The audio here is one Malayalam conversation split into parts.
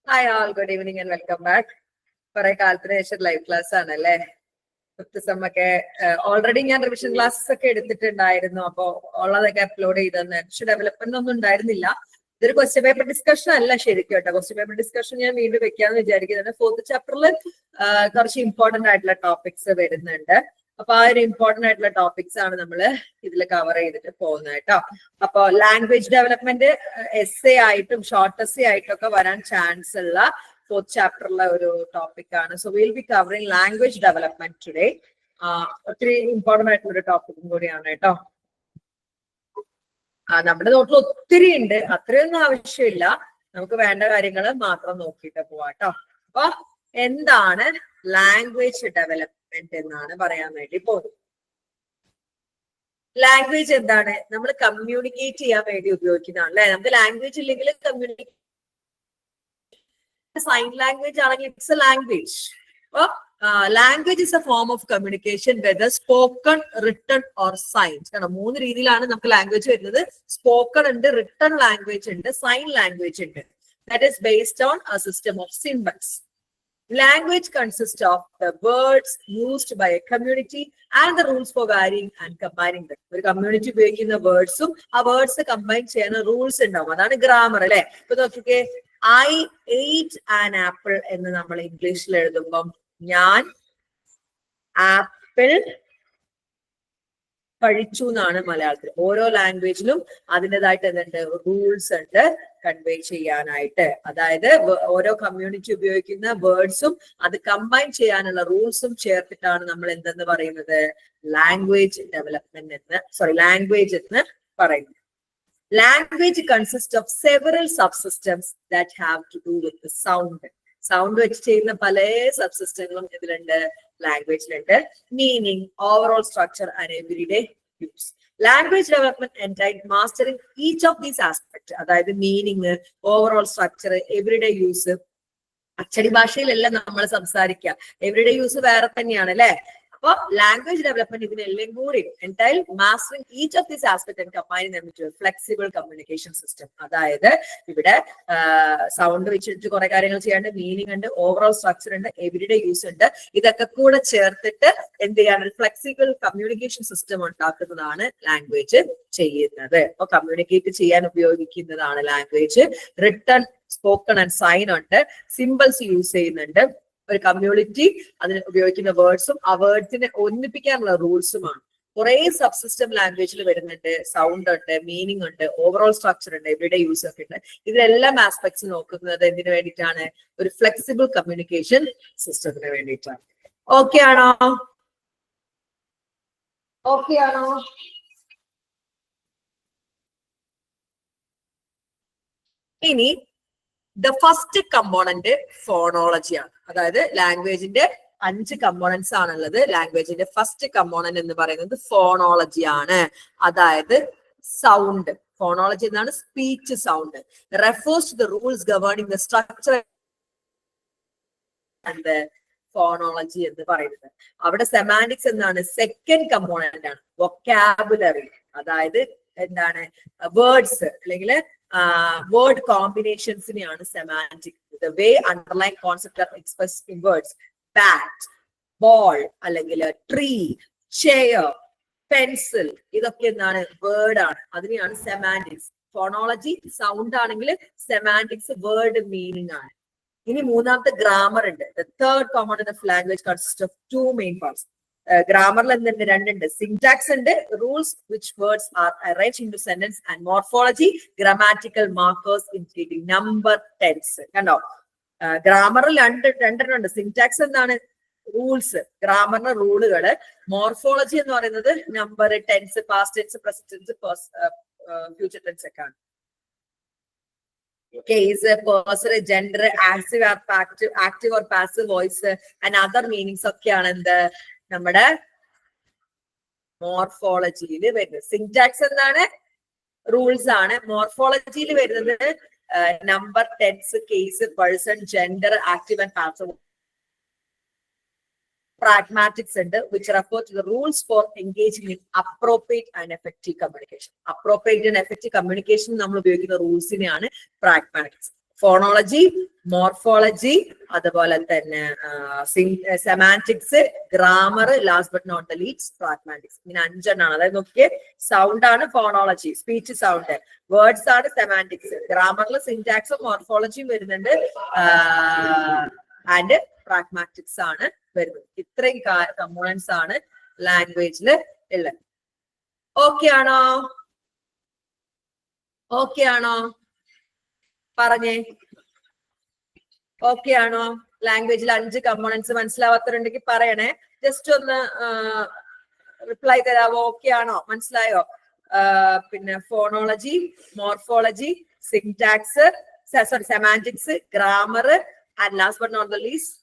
Hi all, good evening and welcome back. കുറെ കാലത്തിന് ശേഷം ലൈവ് ക്ലാസ് ആണല്ലേ. ഒക്കെ ഓൾറെഡി ഞാൻ റിവിഷൻ ക്ലാസ്സസ് ഒക്കെ എടുത്തിട്ടുണ്ടായിരുന്നു. അപ്പൊ ഉള്ളതൊക്കെ അപ്ലോഡ് ചെയ്തെന്ന് പക്ഷെ ഡെവലപ്മെന്റ് ഒന്നും ഉണ്ടായിരുന്നില്ല. ഇതൊരു ക്വസ്റ്റ്യൻ പേപ്പർ ഡിസ്കഷൻ അല്ല ശരിക്കും കേട്ടോ. ക്വസ്റ്റ്യൻ പേപ്പർ ഡിസ്കഷൻ ഞാൻ വീണ്ടും വെക്കാന്ന് വിചാരിക്കുന്നത്. 4th ചാപ്റ്ററിൽ കുറച്ച് ഇമ്പോർട്ടന്റ് ആയിട്ടുള്ള ടോപ്പിക്സ് വരുന്നുണ്ട്. അപ്പൊ ആ ഒരു ഇമ്പോർട്ടന്റ് ആയിട്ടുള്ള ടോപ്പിക്സ് ആണ് നമ്മൾ ഇതിൽ കവർ ചെയ്തിട്ട് പോകുന്നത് കേട്ടോ. അപ്പൊ ലാംഗ്വേജ് ഡെവലപ്മെന്റ് എസ് എ ആയിട്ടും ഷോർട്ട് എസ് എ ആയിട്ടും ഒക്കെ വരാൻ ചാൻസ് ഉള്ള 4th ചാപ്റ്ററിലെ ഒരു ടോപ്പിക് ആണ്. So will be covering language development today. ഒത്തിരി ഇമ്പോർട്ടന്റ് ആയിട്ടുള്ള ഒരു ടോപ്പിക്കും കൂടിയാണ് കേട്ടോ. നമ്മുടെ നോട്ടിൽ ഒത്തിരി ഉണ്ട്, അത്രയൊന്നും ആവശ്യമില്ല. നമുക്ക് വേണ്ട കാര്യങ്ങൾ മാത്രം നോക്കിയിട്ട് പോവാം കേട്ടോ. അപ്പൊ എന്താണ് ലാംഗ്വേജ് ഡെവലപ്മെന്റ് എന്നാണ് പറയാൻ വേണ്ടി പോകുന്നത്. ലാംഗ്വേജ് എന്താണ്? നമ്മൾ കമ്മ്യൂണിക്കേറ്റ് ചെയ്യാൻ വേണ്ടി ഉപയോഗിക്കുന്നതാണ് അല്ലെ. നമുക്ക് ലാംഗ്വേജ് ഇല്ലെങ്കിൽ കമ്മ്യൂണിക്കേറ്റ്, സൈൻ ലാംഗ്വേജ് ആണെങ്കിൽ ഇറ്റ്സ് എ ലാംഗ്വേജ്. അപ്പൊ language is a form of communication whether spoken, written or signs. കാരണം 3 രീതിയിലാണ് നമുക്ക് ലാംഗ്വേജ് വരുന്നത്. സ്പോക്കൺ ഉണ്ട്, റിട്ടൺ ലാംഗ്വേജ് ഉണ്ട്, സൈൻ ലാംഗ്വേജ് ഉണ്ട്. That is based on a system of symbols. Language consists of the words used by a community and the rules for varying and combining them. ഒരു കമ്മ്യൂണിറ്റി ഉപയോഗിക്കുന്ന വേർഡ്സും ആ വേർഡ്സ് കമ്പൈൻ ചെയ്യുന്ന റൂൾസ് ഉണ്ടാവും. അതാണ് ഗ്രാമർ അല്ലെ. ഇപ്പൊ നോക്കിക്കേ, I ate an apple എന്ന് നമ്മൾ ഇംഗ്ലീഷിൽ എഴുതുമ്പം ഞാൻ ആപ്പിൾ കഴിച്ചു എന്നാണ് മലയാളത്തിൽ. ഓരോ ലാംഗ്വേജിലും അതിൻ്റെതായിട്ട് എന്തുണ്ട്, റൂൾസ് ഉണ്ട് കൺവേ ചെയ്യാനായിട്ട്. അതായത് ഓരോ കമ്മ്യൂണിറ്റി ഉപയോഗിക്കുന്ന വേർഡ്സും അത് കമ്പൈൻ ചെയ്യാനുള്ള റൂൾസും ചേർത്തിട്ടാണ് നമ്മൾ എന്തെന്ന് പറയുന്നത്, ലാംഗ്വേജ് ഡെവലപ്മെന്റ് ലാംഗ്വേജ് എന്ന് പറയുന്നത്. Language consists of several subsystems that have to do with the sound. Sound വെച്ച് ചെയ്യുന്ന പല സബ്സിസ്റ്റങ്ങളും ഇതിലുണ്ട്, ലാംഗ്വേജിലുണ്ട്. Meaning, overall structure and everyday use. Language development entail mastering each of these aspect. അതായത് meaning, overall structure, everyday use. അച്ചടി ഭാഷയിലല്ല നമ്മൾ സംസാരിക്കുക, എവരിഡേ യൂസ് വേറെ തന്നെയാണ് അല്ലെ. അപ്പൊ ലാംഗ്വേജ് ഡെവലപ്മെന്റ് ഇതിനെല്ലാം കൂടി entail mastering each of these aspect and combining them into a flexible communication system. അതായത് ഇവിടെ സൗണ്ട് വെച്ചിട്ട് കുറെ കാര്യങ്ങൾ ചെയ്യാണ്ട്, മീനിങ് ഉണ്ട്, ഓവറോൾ സ്ട്രക്ചർ ഉണ്ട്, എവരിഡേ യൂസ് ഉണ്ട്. ഇതൊക്കെ കൂടെ ചേർത്തിട്ട് എന്ത് ചെയ്യാണ്, ഫ്ലെക്സിബിൾ കമ്മ്യൂണിക്കേഷൻ സിസ്റ്റം ഉണ്ടാക്കുന്നതാണ് ലാംഗ്വേജ് ചെയ്യുന്നത്. അപ്പൊ കമ്മ്യൂണിക്കേറ്റ് ചെയ്യാൻ ഉപയോഗിക്കുന്നതാണ് language. Written, spoken and sign ഉണ്ട്. സിംബൽസ് യൂസ് ചെയ്യുന്നുണ്ട്. ഒരു കമ്മ്യൂണിറ്റി അതിന് ഉപയോഗിക്കുന്ന വേർഡ്സും ആ വേർഡ്സിനെ ഒന്നിപ്പിക്കാനുള്ള റൂൾസുമാണ്. കുറെ സബ്സിസ്റ്റം ലാംഗ്വേജിൽ വരുന്നുണ്ട്. സൗണ്ട് ഉണ്ട്, മീനിങ് ഉണ്ട്, ഓവറോൾ സ്ട്രക്ചർ ഉണ്ട്, എവരിഡേ യൂസ് ഒക്കെ ഉണ്ട്. ഇതിലെല്ലാം ആസ്പെക്ട്സ് നോക്കുന്നത് എന്തിനു വേണ്ടിയിട്ടാണ്, ഒരു ഫ്ലെക്സിബിൾ കമ്മ്യൂണിക്കേഷൻ സിസ്റ്റത്തിന് വേണ്ടിയിട്ടാണ്. ഓക്കെ ആണോ? ഓക്കെ ആണോ? ഇനി ദ ഫസ്റ്റ് കമ്പോണന്റ് ഫോണോളജി ആണ്. അതായത് ലാംഗ്വേജിന്റെ 5 കമ്പോണൻസ് ആണുള്ളത്. ലാംഗ്വേജിന്റെ ഫസ്റ്റ് കമ്പോണന്റ് എന്ന് പറയുന്നത് ഫോണോളജി ആണ്. അതായത് സൗണ്ട്. ഫോണോളജി എന്നാണ് speech sound. Refers to the rules governing the structure and phonology എന്ന് പറയുന്നത്. അവിടെ സെമാൻറ്റിക്സ് എന്താണ്, സെക്കൻഡ് കമ്പോണന്റ് ആണ്. വൊക്കാബുലറി, അതായത് എന്താണ്, വേർഡ്സ് അല്ലെങ്കിൽ വേർഡ് കോമ്പിനേഷൻസിനെയാണ് semantic. The way underline concept are expressed in words. Bat, ball, അല്ലെങ്കിൽ ട്രീ, ചെയർ, പെൻസിൽ, ഇതൊക്കെ എന്താണ്, വേർഡ് ആണ്. അതിനെയാണ് സെമാൻറ്റിക്സ്. ഫോണോളജി സൗണ്ട് ആണെങ്കിൽ സെമാൻറ്റിക്സ് വേർഡ് മീനിങ് ആണ്. ഇനി മൂന്നാമത്തെ ഗ്രാമർ ഉണ്ട്. The third component of language consist of 2 main parts. ഗ്രാമറിൽ എന്തുണ്ട്, 2 ഉണ്ട്. സിന്റാക്സ് ഉണ്ട്, rules which words are arranged into sentence, and morphology, grammatical markers indicating number, tense. കണ്ടോ, ഗ്രാമറിൽ രണ്ടെണ്ണം ഉണ്ട്. സിന്റാക്സ് എന്താണ്, റൂൾസ്, ഗ്രാമറിന്റെ റൂളുകള്. മോർഫോളജി എന്ന് പറയുന്നത് number, tense, past tense, present tense, future tense ഒക്കെ ആണ്. Case, person, gender, active or passive voice and other meanings ഒക്കെയാണ് എന്ത്, നമ്മുടെ മോർഫോളജിയിൽ വരുന്നത്. സിന്റാക്സ് എന്താണ്, റൂൾസ് ആണ്. മോർഫോളജിയിൽ വരുന്നത് number, tense, case, person, gender, active and passive. Pragmatics ഉണ്ട്, which refer to the rules for engaging in appropriate and effective communication. Appropriate and effective communication നമ്മൾ ഉപയോഗിക്കുന്ന റൂൾസിനെയാണ് പ്രാഗ്മാറ്റിക്സ്. ഫോണോളജി, മോർഫോളജി, അതുപോലെ തന്നെ semantics, grammar, last but not the least pragmatics. ഇങ്ങനെ 5 എണ്ണമാണ്. അതായത് നോക്കിയേ, സൗണ്ട് ആണ് ഫോണോളജി, സ്പീച്ച് സൗണ്ട്. വേർഡ്സ് ആണ് സെമാന്റിക്സ്. ഗ്രാമറിൽ സിന്റാക്സും മോർഫോളജിയും വരുന്നുണ്ട്, ആൻഡ് പ്രാഗ്മാറ്റിക്സ് ആണ് വരുന്നത്. ഇത്രയും കമ്പോണൻസ് ആണ് ലാംഗ്വേജിൽ ഉള്ളത്. ഓക്കെ ആണോ? ഓക്കെ ആണോ? പറഞ്ഞേ, ഓക്കെ ആണോ? ലാംഗ്വേജിൽ 5 കമ്പോണൻസ് മനസ്സിലാവാത്തവരുണ്ടെങ്കിൽ പറയണേ. ജസ്റ്റ് ഒന്ന് റിപ്ലൈ തരാവോ? ഓക്കെ ആണോ? മനസ്സിലായോ? പിന്നെ phonology, morphology, syntax, sorry semantics, grammar, and last but not the least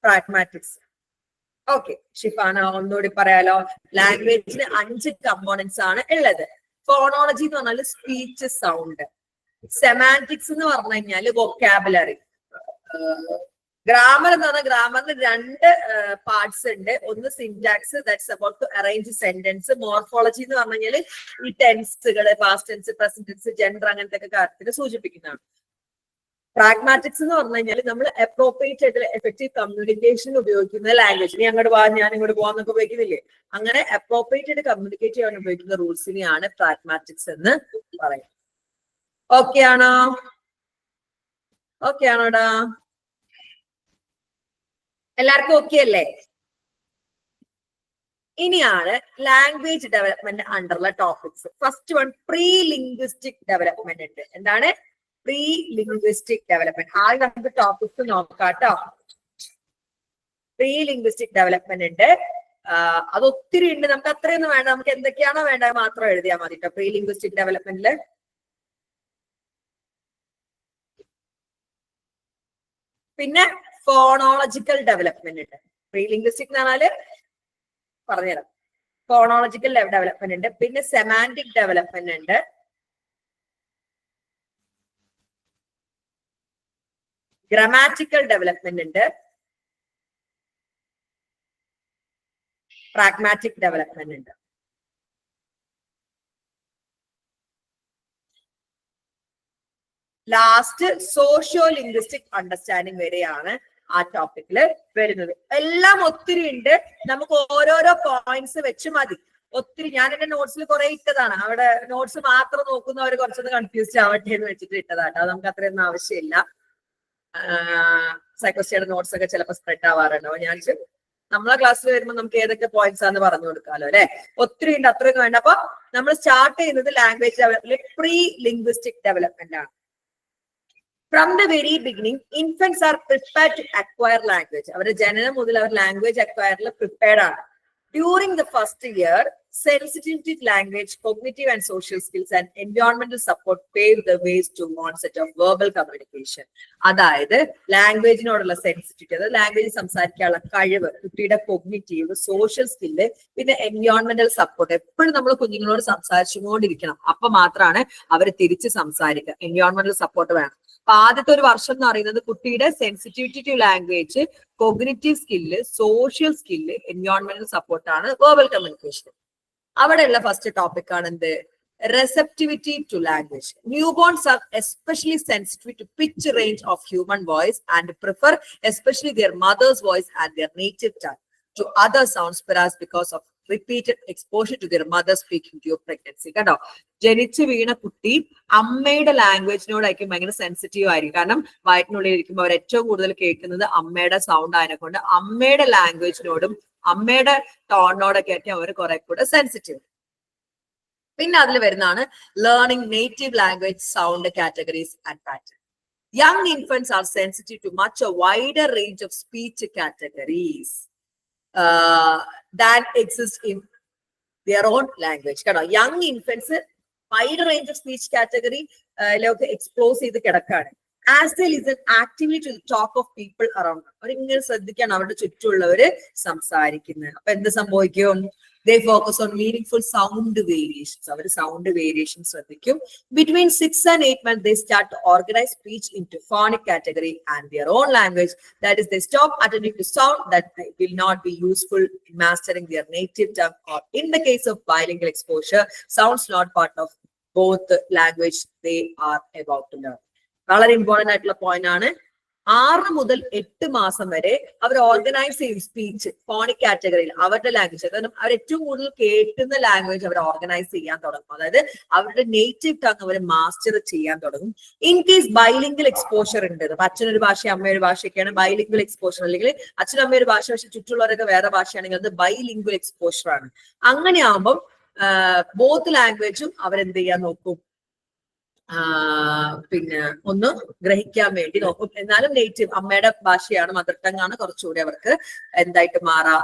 pragmatics. Okay, Shifana ഒന്നുകൂടി പറയാലോ. ലാംഗ്വേജിന് 5 കമ്പോണൻസ് ആണ് ഉള്ളത്. ഫോണോളജി എന്ന് പറഞ്ഞാൽ സ്പീച്ച് സൗണ്ട്. സെമാന്റിക്സ് എന്ന് പറഞ്ഞു കഴിഞ്ഞാല് വൊക്കാബുലറി. ഗ്രാമർ എന്ന് പറഞ്ഞാൽ ഗ്രാമറിന് 2 പാർട്സ് ഉണ്ട്. ഒന്ന് syntax, that's about to arrange sentence. Morphology എന്ന് പറഞ്ഞു കഴിഞ്ഞാൽ ഈ ടെൻസുകള്, past tense, present tense, gender, അങ്ങനത്തെ ഒക്കെ കാര്യത്തിന് സൂചിപ്പിക്കുന്നതാണ്. പ്രാഗ്മാറ്റിക്സ് എന്ന് പറഞ്ഞു കഴിഞ്ഞാൽ നമ്മൾ അപ്രോപ്രിയേറ്റ് ആയിട്ട് എഫക്റ്റീവ് കമ്മ്യൂണിക്കേഷൻ ഉപയോഗിക്കുന്ന ലാംഗ്വേജ്. നീ അങ്ങോട്ട് പോവാൻ, ഞാൻ ഇങ്ങോട്ട് പോവാന്നൊക്കെ ഉപയോഗിക്കുന്നില്ലേ, അങ്ങനെ അപ്രോപ്രിയേറ്റ് ആയിട്ട് കമ്മ്യൂണിക്കേറ്റ് ചെയ്യാൻ ഉപയോഗിക്കുന്ന റൂൾസിനെയാണ് പ്രാഗ്മാറ്റിക്സ് എന്ന് പറയുന്നത്. ഓക്കെ ആണോ? ഓക്കെ ആണോടാ? എല്ലാവർക്കും ഓക്കെ അല്ലേ? ഇനിയാണ് ലാംഗ്വേജ് ഡെവലപ്മെന്റ് അണ്ടറുള്ള topics. First one, pre linguistic development ഉണ്ട്. എന്താണ് പ്രീ ലിംഗ്വിസ്റ്റിക് ഡെവലപ്മെന്റ്? ആദ്യം നമുക്ക് ടോപ്പിക്സ് നോക്കാം കേട്ടോ. പ്രീ ലിംഗ്വിസ്റ്റിക് ഡെവലപ്മെന്റ് ഉണ്ട്. അത് ഒത്തിരി ഉണ്ട്. നമുക്ക് അത്രയൊന്നും വേണ്ട. നമുക്ക് എന്തൊക്കെയാണോ വേണ്ടത് മാത്രം എഴുതിയാൽ മതി കേട്ടോ പ്രീ ലിംഗ്വിസ്റ്റിക് ഡെവലപ്മെന്റില്. പിന്നെ ഫോണോളജിക്കൽ ഡെവലപ്മെന്റ് ഉണ്ട്. പ്രീ ലിംഗ്വിസ്റ്റിക് എന്ന് പറഞ്ഞാല് പറഞ്ഞുതരാം. ഫോണോളജിക്കൽ ഡെവലപ്മെന്റ് ഉണ്ട്. പിന്നെ സെമാന്റിക് ഡെവലപ്മെന്റ് ഉണ്ട്. ഗ്രാമാറ്റിക്കൽ ഡെവലപ്മെന്റ് ഉണ്ട്. പ്രാഗ്മാറ്റിക് ഡെവലപ്മെന്റ് ഉണ്ട്. ലാസ്റ്റ് സോഷ്യോ ലിംഗ്വിസ്റ്റിക് അണ്ടർസ്റ്റാൻഡിങ് വരെയാണ് ആ ടോപ്പിക്കില് വരുന്നത്. എല്ലാം ഒത്തിരി ഉണ്ട്. നമുക്ക് ഓരോരോ പോയിന്റ്സ് വെച്ച് മതി. ഒത്തിരി ഞാൻ എന്റെ നോട്ട്സിൽ കുറെ ഇട്ടതാണ്. അവിടെ നോട്ട്സ് മാത്രം നോക്കുന്നവർ കുറച്ചൊന്ന് കൺഫ്യൂസ്ഡ് ആവട്ടെ എന്ന് വെച്ചിട്ട് ഇട്ടതാണ്. അത് നമുക്ക് അത്രയൊന്നും ആവശ്യമില്ല. സൈക്കോളജിയുടെ നോട്ട്സ് ഒക്കെ ചിലപ്പോൾ സ്പ്രെഡ് ആവാറുണ്ടോ. ഞാൻ നമ്മളെ ക്ലാസ്സിൽ വരുമ്പോൾ നമുക്ക് ഏതൊക്കെ പോയിന്റ്സ് ആണെന്ന് പറഞ്ഞു കൊടുക്കാമല്ലോ അല്ലെ. ഒത്തിരി ഉണ്ട്, അത്രയൊന്നും വേണ്ട. അപ്പൊ നമ്മൾ സ്റ്റാർട്ട് ചെയ്യുന്നത് language development pre linguistic development ആണ്. From the very beginning, infants are prepared to acquire language. അവരുടെ ജനനം മുതൽ അവർ ലാംഗ്വേജ് അക്വയറിൽ പ്രിപ്പയർഡ് ആണ്. During the first year, sensitivity to language, cognitive and social skills, and environmental support pave the ways to onset of verbal communication. അതായത് ലാംഗ്വേജിനോടുള്ള സെൻസിറ്റിവിറ്റി, അതായത് ലാംഗ്വേജ് സംസാരിക്കാനുള്ള കഴിവ്, കുട്ടിയുടെ കൊഗ്നിറ്റീവ്, സോഷ്യൽ സ്കില്ല്, പിന്നെ എൻവയോൺമെന്റൽ സപ്പോർട്ട്. എപ്പോഴും നമ്മൾ കുഞ്ഞുങ്ങളോട് സംസാരിച്ചുകൊണ്ടിരിക്കണം. അപ്പൊ മാത്രമാണ് അവർ തിരിച്ച് സംസാരിക്കുക. എൻവയോൺമെന്റൽ സപ്പോർട്ട് വേണം. അപ്പൊ ആദ്യത്തെ ഒരു വർഷം എന്ന് പറയുന്നത് കുട്ടിയുടെ sensitivity to language, cognitive skill, social skill, എൻവയോൺമെന്റൽ സപ്പോർട്ടാണ് വേർബൽ കമ്മ്യൂണിക്കേഷൻ. അവിടെയുള്ള ഫസ്റ്റ് ടോപ്പിക് ആണ് എന്ത്? receptivity to language. Newborns are especially sensitive to pitch range of human voice and prefer especially their mother's voice and their native tongue to other sounds, perhaps because of repeated exposure to their mother speaking during pregnancy. കണ്ടോ, ജനിച്ചു വീണ കുട്ടി അമ്മയുടെ ലാംഗ്വേജിനോടായിരിക്കും ഭയങ്കര സെൻസിറ്റീവ് ആയിരിക്കും. കാരണം വയറ്റിനുള്ളിൽ ഇരിക്കുമ്പോൾ അവർ ഏറ്റവും കൂടുതൽ കേൾക്കുന്നത് അമ്മയുടെ സൗണ്ട് ആയതിനെ കൊണ്ട് അമ്മയുടെ ലാംഗ്വേജിനോടും അമ്മയുടെ ടോണിനോടൊക്കെ ആയിരിക്കും അവർ കുറെ കൂടെ സെൻസിറ്റീവ്. പിന്നെ അതിൽ വരുന്നതാണ് learning native language sound categories and pattern. Young infants are sensitive to much a wider range of speech categories that exist in their own language. കേട്ടോ, young infants wide range of speech category explores ചെയ്ത് കിടക്കാണ്. As they listen actively to the talk of people around them. അവരിങ്ങനെ ശ്രദ്ധിക്കാണ് അവരുടെ ചുറ്റുമുള്ളവര് സംസാരിക്കുന്നത്. അപ്പൊ എന്ത് സംഭവിക്കും? They focus on meaningful sound variations. അവർ സൗണ്ട് വേരിയേഷൻ ശ്രദ്ധിക്കും. Between 6 and 8 months, they start to organize speech into phonic category and their own language. That is, they stop attending to sound that will not be useful in mastering their native tongue, or in the case of bilingual exposure, sounds not part of both the language they are about to learn. വളരെ ഇമ്പോർട്ടന്റ് ആയിട്ടുള്ള പോയിന്റ് ആണ്. 6 മുതൽ 8 മാസം വരെ അവർ ഓർഗനൈസ് ചെയ്യും സ്പീച്ച് ഫോണിക് കാറ്റഗറിയിൽ അവരുടെ ലാംഗ്വേജ്. കാരണം അവർ ഏറ്റവും കൂടുതൽ കേൾക്കുന്ന ലാംഗ്വേജ് അവർ ഓർഗനൈസ് ചെയ്യാൻ തുടങ്ങും. അതായത് അവരുടെ നേറ്റീവ് ടങ് അവർ മാസ്റ്റർ ചെയ്യാൻ തുടങ്ങും. ഇൻ കേസ് ബൈലിംഗൽ എക്സ്പോഷർ ഉണ്ട്, അച്ഛനൊരു ഭാഷ അമ്മയൊരു ഭാഷയൊക്കെയാണ് ബൈലിംഗൽ എക്സ്പോഷർ, അല്ലെങ്കിൽ അച്ഛനും അമ്മയൊരു ഭാഷ പക്ഷെ ചുറ്റുള്ളവരൊക്കെ വേറെ ഭാഷയാണെങ്കിൽ അത് ബൈലിംഗൽ എക്സ്പോഷർ ആണ്. അങ്ങനെ ആകുമ്പോൾ ബോത്ത് ലാംഗ്വേജും അവരെന്ത് ചെയ്യാൻ നോക്കും, പിന്നെ ഒന്ന് ഗ്രഹിക്കാൻ വേണ്ടി നോക്കും. എന്നാലും നേറ്റീവ് അമ്മയുടെ ഭാഷയാണ്, മദർ ടങ് ആണ്, കുറച്ചുകൂടി അവർക്ക് എന്തായിട്ട് മാറാ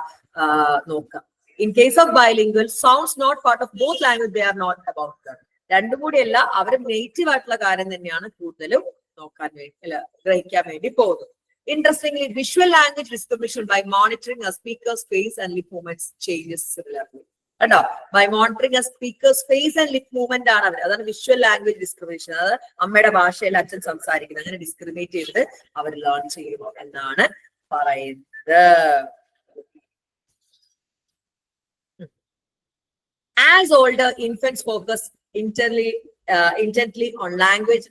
നോക്കാം. In case of bilingual sounds not part of both language, they are not about that. രണ്ടും കൂടിയല്ല, അവർ നേറ്റീവ് ആയിട്ടുള്ള കാര്യം തന്നെയാണ് കൂടുതലും നോക്കാൻ വേണ്ടി അല്ല ഗ്രഹിക്കാൻ വേണ്ടി പോകുന്നത്. Interestingly, visual language discrimination by monitoring a speaker's face and lip movements changes similarly. കേട്ടോ, by monitoring speakers face and lip movement ആണ് അവർ. അതാണ് വിഷ്വൽ ലാംഗ്വേജ് ഡിസ്ക്രിമിനേഷൻ. അതായത് അമ്മയുടെ ഭാഷയിൽ അച്ഛൻ സംസാരിക്കുന്നത് അങ്ങനെ ഡിസ്ക്രിമിനേറ്റ് ചെയ്തിട്ട് അവർ ലേൺ ചെയ്യുമോ എന്നാണ് പറയുന്നത്. As older infants focus intently on language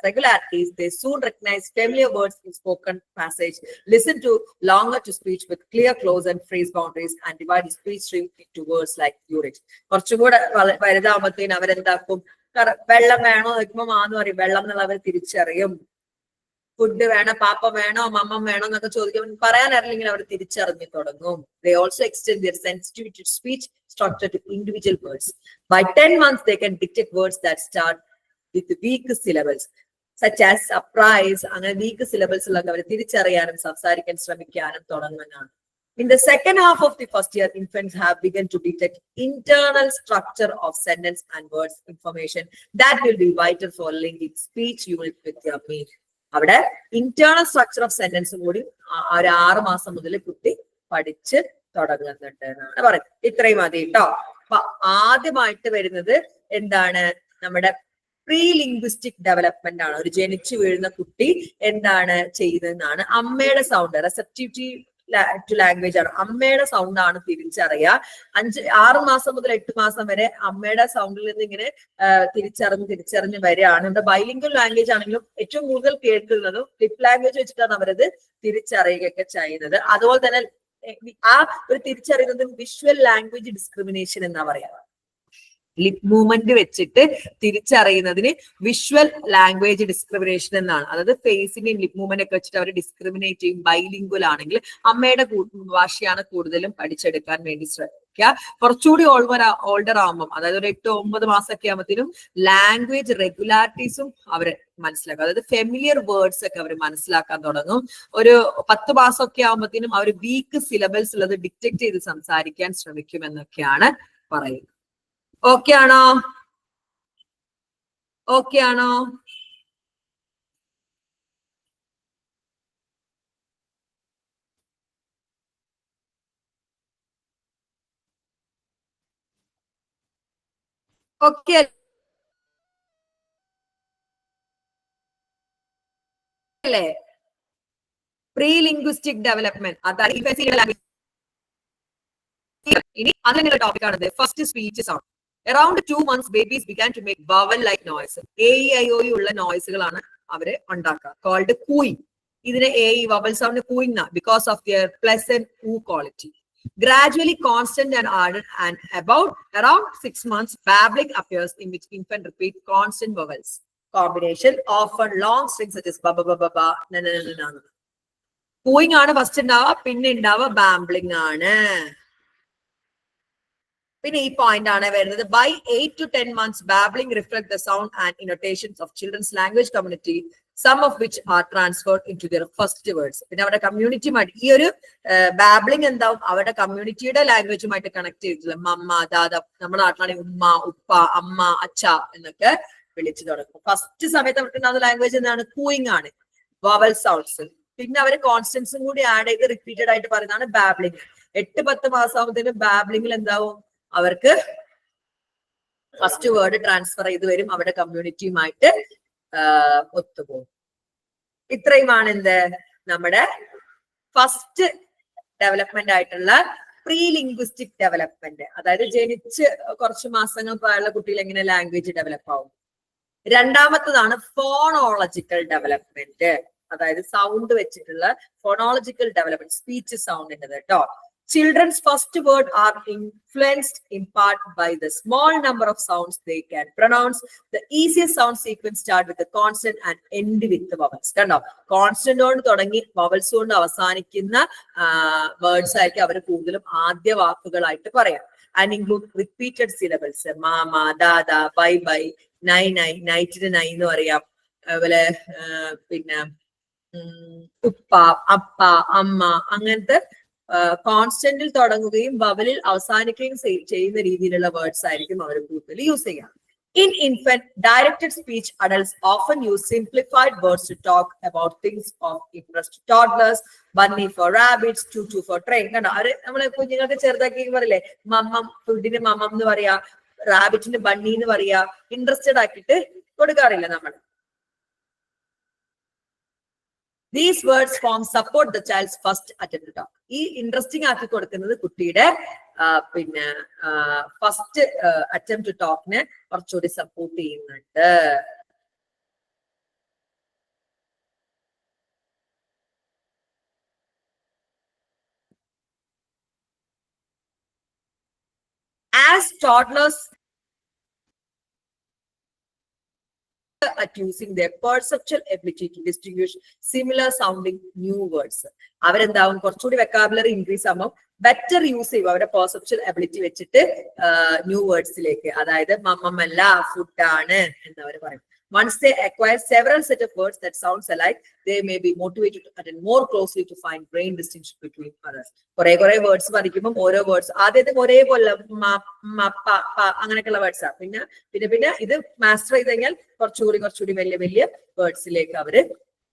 regularities, they soon recognize familiar words in spoken passage, listen to longer to speech with clear close and phrase boundaries, and divide the speech stream into words like units. കുറച്ചുകൂടെ വലുതാകുമ്പോഴത്തേന് അവരെന്താക്കും, വെള്ളം വേണോ നോക്കുമ്പോ മാന്ന് പറയും, വെള്ളം എന്നുള്ള അവർ തിരിച്ചറിയും. ഫുഡ് വേണം, പാപ്പ വേണോ, മമ്മ വേണോ എന്നൊക്കെ ചോദിക്കുമ്പോൾ പറയാൻ അറിയില്ലെങ്കിൽ അവർ തിരിച്ചറിഞ്ഞു തുടങ്ങും. They also extend their sensitivity to speech structure to individual words. By 10 months, they can detect words that start with weak syllables, such as surprise. അങ്ങനെ weak syllables ഉള്ളതൊക്കെ അവർ തിരിച്ചറിയാനും സംസാരിക്കാൻ ശ്രമിക്കാനും തുടങ്ങുന്നതാണ്. In the second half of the first year, infants have begun to detect internal structure of sentence and words information that will be vital for linking speech unit with their meaning. അവിടെ ഇന്റേണൽ സ്ട്രക്ചർ ഓഫ് സെന്റൻസ് കൂടി ഒരു 6 മാസം മുതൽ കുട്ടി പഠിച്ച് തുടങ്ങുന്നുണ്ട് എന്നാണ് പറയുന്നത്. ഇത്രയും മതി കേട്ടോ. അപ്പൊ ആദ്യമായിട്ട് വരുന്നത് എന്താണ്, നമ്മുടെ പ്രീ ലിംഗ്വിസ്റ്റിക് ഡെവലപ്മെന്റ് ആണ്. ഒരു ജനിച്ചു വീഴുന്ന കുട്ടി എന്താണ് ചെയ്യുന്നതെന്നാണ് അമ്മയുടെ സൗണ്ട്, റെസെപ്റ്റിവിറ്റി ടു ലാംഗ്വേജ് ആണ്, അമ്മയുടെ സൗണ്ട് ആണ് തിരിച്ചറിയുക. 6 മാസം മുതൽ 8 മാസം വരെ അമ്മയുടെ സൗണ്ടിൽ നിന്ന് ഇങ്ങനെ തിരിച്ചറിഞ്ഞ് വരികയാണ്. ഇവിടെ ബൈലിംഗ്വൽ ലാംഗ്വേജ് ആണെങ്കിലും ഏറ്റവും കൂടുതൽ കേൾക്കുന്നതും ലിപ് ലാംഗ്വേജ് വെച്ചിട്ടാണ് അവരത് തിരിച്ചറിയുകയൊക്കെ ചെയ്യുന്നത്. അതുപോലെ തന്നെ ആ ഒരു തിരിച്ചറിയുന്നത് വിഷ്വൽ ലാംഗ്വേജ് ഡിസ്ക്രിമിനേഷൻ എന്നാ പറയാ. ലിപ് മൂവ്മെന്റ് വെച്ചിട്ട് തിരിച്ചറിയുന്നതിന് വിഷ്വൽ ലാംഗ്വേജ് ഡിസ്ക്രിമിനേഷൻ എന്നാണ്. അതായത് ഫേസിന്റെയും ലിപ് മൂവ്മെന്റ് ഒക്കെ വെച്ചിട്ട് അവർ ഡിസ്ക്രിമിനേറ്റ് ചെയ്യും. ബൈലിംഗ്വൽ ആണെങ്കിൽ അമ്മയുടെ ഭാഷയാണ് കൂടുതലും പഠിച്ചെടുക്കാൻ വേണ്ടി ശ്രമിക്കുക. കുറച്ചുകൂടി ഓൾഡർ ആകുമ്പോൾ, അതായത് ഒരു 8-9 മാസമൊക്കെ ആകുമ്പോഴത്തേനും ലാംഗ്വേജ് റെഗുലാരിറ്റീസും അവര് മനസ്സിലാക്കും. അതായത് ഫെമിലിയർ വേർഡ്സ് ഒക്കെ അവർ മനസ്സിലാക്കാൻ തുടങ്ങും. ഒരു 10 മാസമൊക്കെ ആകുമ്പോഴത്തേനും അവർ വീക്ക് സിലബിൾസ് ഉള്ളത് ഡിറ്റക്ട് ചെയ്ത് സംസാരിക്കാൻ ശ്രമിക്കും എന്നൊക്കെയാണ് പറയുന്നത്. ഓക്കെ ആണോ? ഓക്കെ ആണോ? ഓക്കെ അല്ലേ? പ്രീ ലിംഗ്വിസ്റ്റിക് ഡെവലപ്മെന്റ് അതായത് ഇനി അതിനുള്ള ടോപ്പിക് ആണത് first speech sound. Around 2 months, babies began to make vowel-like noise. AEIOU ഉള്ള നോയ്സുകളാണ് അവര് ഉണ്ടാക്കുക. Called cooing. ഇതിനെ AE vowel sound cooing because of their pleasant oo quality. Gradually, constant and added, and around 6 months, babbling appears in which infant repeat constant vowels. Combination often long strings such as ba ba ba ba ba na na na na. Cooing ആണ് ഫസ്റ്റ് ഉണ്ടാവുക, പിന്നെ ഉണ്ടാവുക ബാംബ്ലിംഗ് ആണ്. പിന്നെ ഈ പോയിന്റ് ആണ് വരുന്നത്. By 8 to 10 months, babbling reflect the sound and intonations of children's language community, some of which are transferred into their first words. പിന്നെ അവരുടെ കമ്മ്യൂണിറ്റിയുമായിട്ട് ഈ ഒരു ബാബ്ലിംഗ് എന്താവും, അവരുടെ കമ്മ്യൂണിറ്റിയുടെ ലാംഗ്വേജുമായിട്ട് കണക്ട് ചെയ്തിട്ടുള്ള മമ്മ, ദാദ, നമ്മുടെ നാട്ടിലാണെങ്കിൽ ഉമ്മ, ഉപ്പ, അമ്മ, അച്ഛ എന്നൊക്കെ വിളിച്ചു തുടങ്ങും. ഫസ്റ്റ് സമയത്ത് അവർക്ക് ഉണ്ടാകുന്ന ലാംഗ്വേജ് എന്താണ്, കൂയിങ് ആണ്, വവൽ സൗണ്ട്സ്. പിന്നെ അവര് കോൺസ്റ്റൻസും കൂടി ആഡ് ചെയ്ത് റിപ്പീറ്റഡ് ആയിട്ട് പറയുന്നതാണ് ബാബ്ലിംഗ്. 8-10 മാസം ആകുമ്പോഴത്തേനും ബാബ്ലിംഗിൽ എന്താവും, അവർക്ക് ഫസ്റ്റ് വേർഡ് ട്രാൻസ്ഫർ ചെയ്ത് വരും, അവരുടെ കമ്മ്യൂണിറ്റിയുമായിട്ട് ഒത്തുപോകും. ഇത്രയുമാണ് എന്ത് നമ്മുടെ ഫസ്റ്റ് ഡെവലപ്മെന്റ് ആയിട്ടുള്ള പ്രീ ലിംഗ്വിസ്റ്റിക് ഡെവലപ്മെന്റ്. അതായത് ജനിച്ച് കുറച്ച് മാസങ്ങൾ പ്രായമുള്ള കുട്ടികൾ എങ്ങനെ ലാംഗ്വേജ് ഡെവലപ്പ് ആവും. രണ്ടാമത്തതാണ് ഫോണോളജിക്കൽ ഡെവലപ്മെന്റ്. അതായത് സൗണ്ട് വെച്ചിട്ടുള്ള ഫോണോളജിക്കൽ ഡെവലപ്മെന്റ്, സ്പീച്ച് സൗണ്ടിന്റെ കേട്ടോ. Children's first word are influenced in part by the small number of sounds they can pronounce. The easiest sound sequence start with the consonant and end with the vowels. കണ്ടോ, കോൺസ്റ്റന്റ് കൊണ്ട് തുടങ്ങി വവൽസ് കൊണ്ട് അവസാനിക്കുന്ന വേർഡ്സ് ആയിരിക്കും അവർ കൂടുതലും ആദ്യ വാക്കുകളായിട്ട് പറയാം. And include repeated syllables. Mama, dada, bye bye, നൈ നൈ, നൈറ്റിന് നൈ എന്ന് പറയാം. അതുപോലെ പിന്നെ ഉപ്പ, അപ്പ, അമ്മ, അങ്ങനത്തെ കോൺസ്റ്റന്റിൽ തുടങ്ങുകയും വവലിൽ അവസാനിക്കുകയും ചെയ്യുന്ന രീതിയിലുള്ള വേർഡ്സ് ആയിരിക്കും അവർ കൂടുതൽ യൂസ് ചെയ്യുക. In infant directed speech, adults often use simplified words to talk about things of interest to toddlers. Bunny for rabbits, tutu for train. കണ്ടോ, അവര് നമ്മളെ കുഞ്ഞുങ്ങൾക്ക് ചെറുതാക്കി പറയില്ലേ, മമ്മം, ഫുഡിന് മമ്മം എന്ന് പറയാ, റാബിറ്റിന് ബണ്ണി എന്ന് പറയാ, ഇൻട്രസ്റ്റഡ് ആക്കിയിട്ട് കൊടുക്കാറില്ല നമ്മൾ. These words form support the child's first attempt to talk. ഈ ഇൻട്രസ്റ്റിംഗ് ആക്കി കൊടുക്കുന്നത് കുട്ടിയുടെ പിന്നെ ഫസ്റ്റ് അറ്റംപ്റ്റ് ടു ടോക്കിനെ കുറച്ചുകൂടി സപ്പോർട്ട് ചെയ്യുന്നുണ്ട്. As toddlers at using their perceptual ability to distinguish similar sounding new words. അവരെന്താവും കുറച്ചുകൂടി വെക്കാബുലറി ഇൻക്രീസ് ആകുമ്പോൾ ബെറ്റർ യൂസ് ചെയ്യും അവരുടെ പെർസെപ്ച്വൽ എബിലിറ്റി വെച്ചിട്ട് ന്യൂ വേർഡ്സിലേക്ക്. അതായത് മമ്മല്ല ഫുഡാണ് എന്നവർ പറയും. Once they acquire several set of words that sounds alike, they may be motivated to attend more closely to find brain distinction between others. കുറെ വേർഡ്സ് പഠിക്കുമ്പോൾ ഓരോ വേർഡ്സ് ആദ്യത്തെ ഒരേപോലെ അങ്ങനെയൊക്കെയുള്ള വേർഡ്സാണ്. പിന്നെ ഇത് മാസ്റ്റർ ചെയ്ത് കഴിഞ്ഞാൽ കുറച്ചുകൂടി വലിയ വേർഡ്സിലേക്ക് അവര്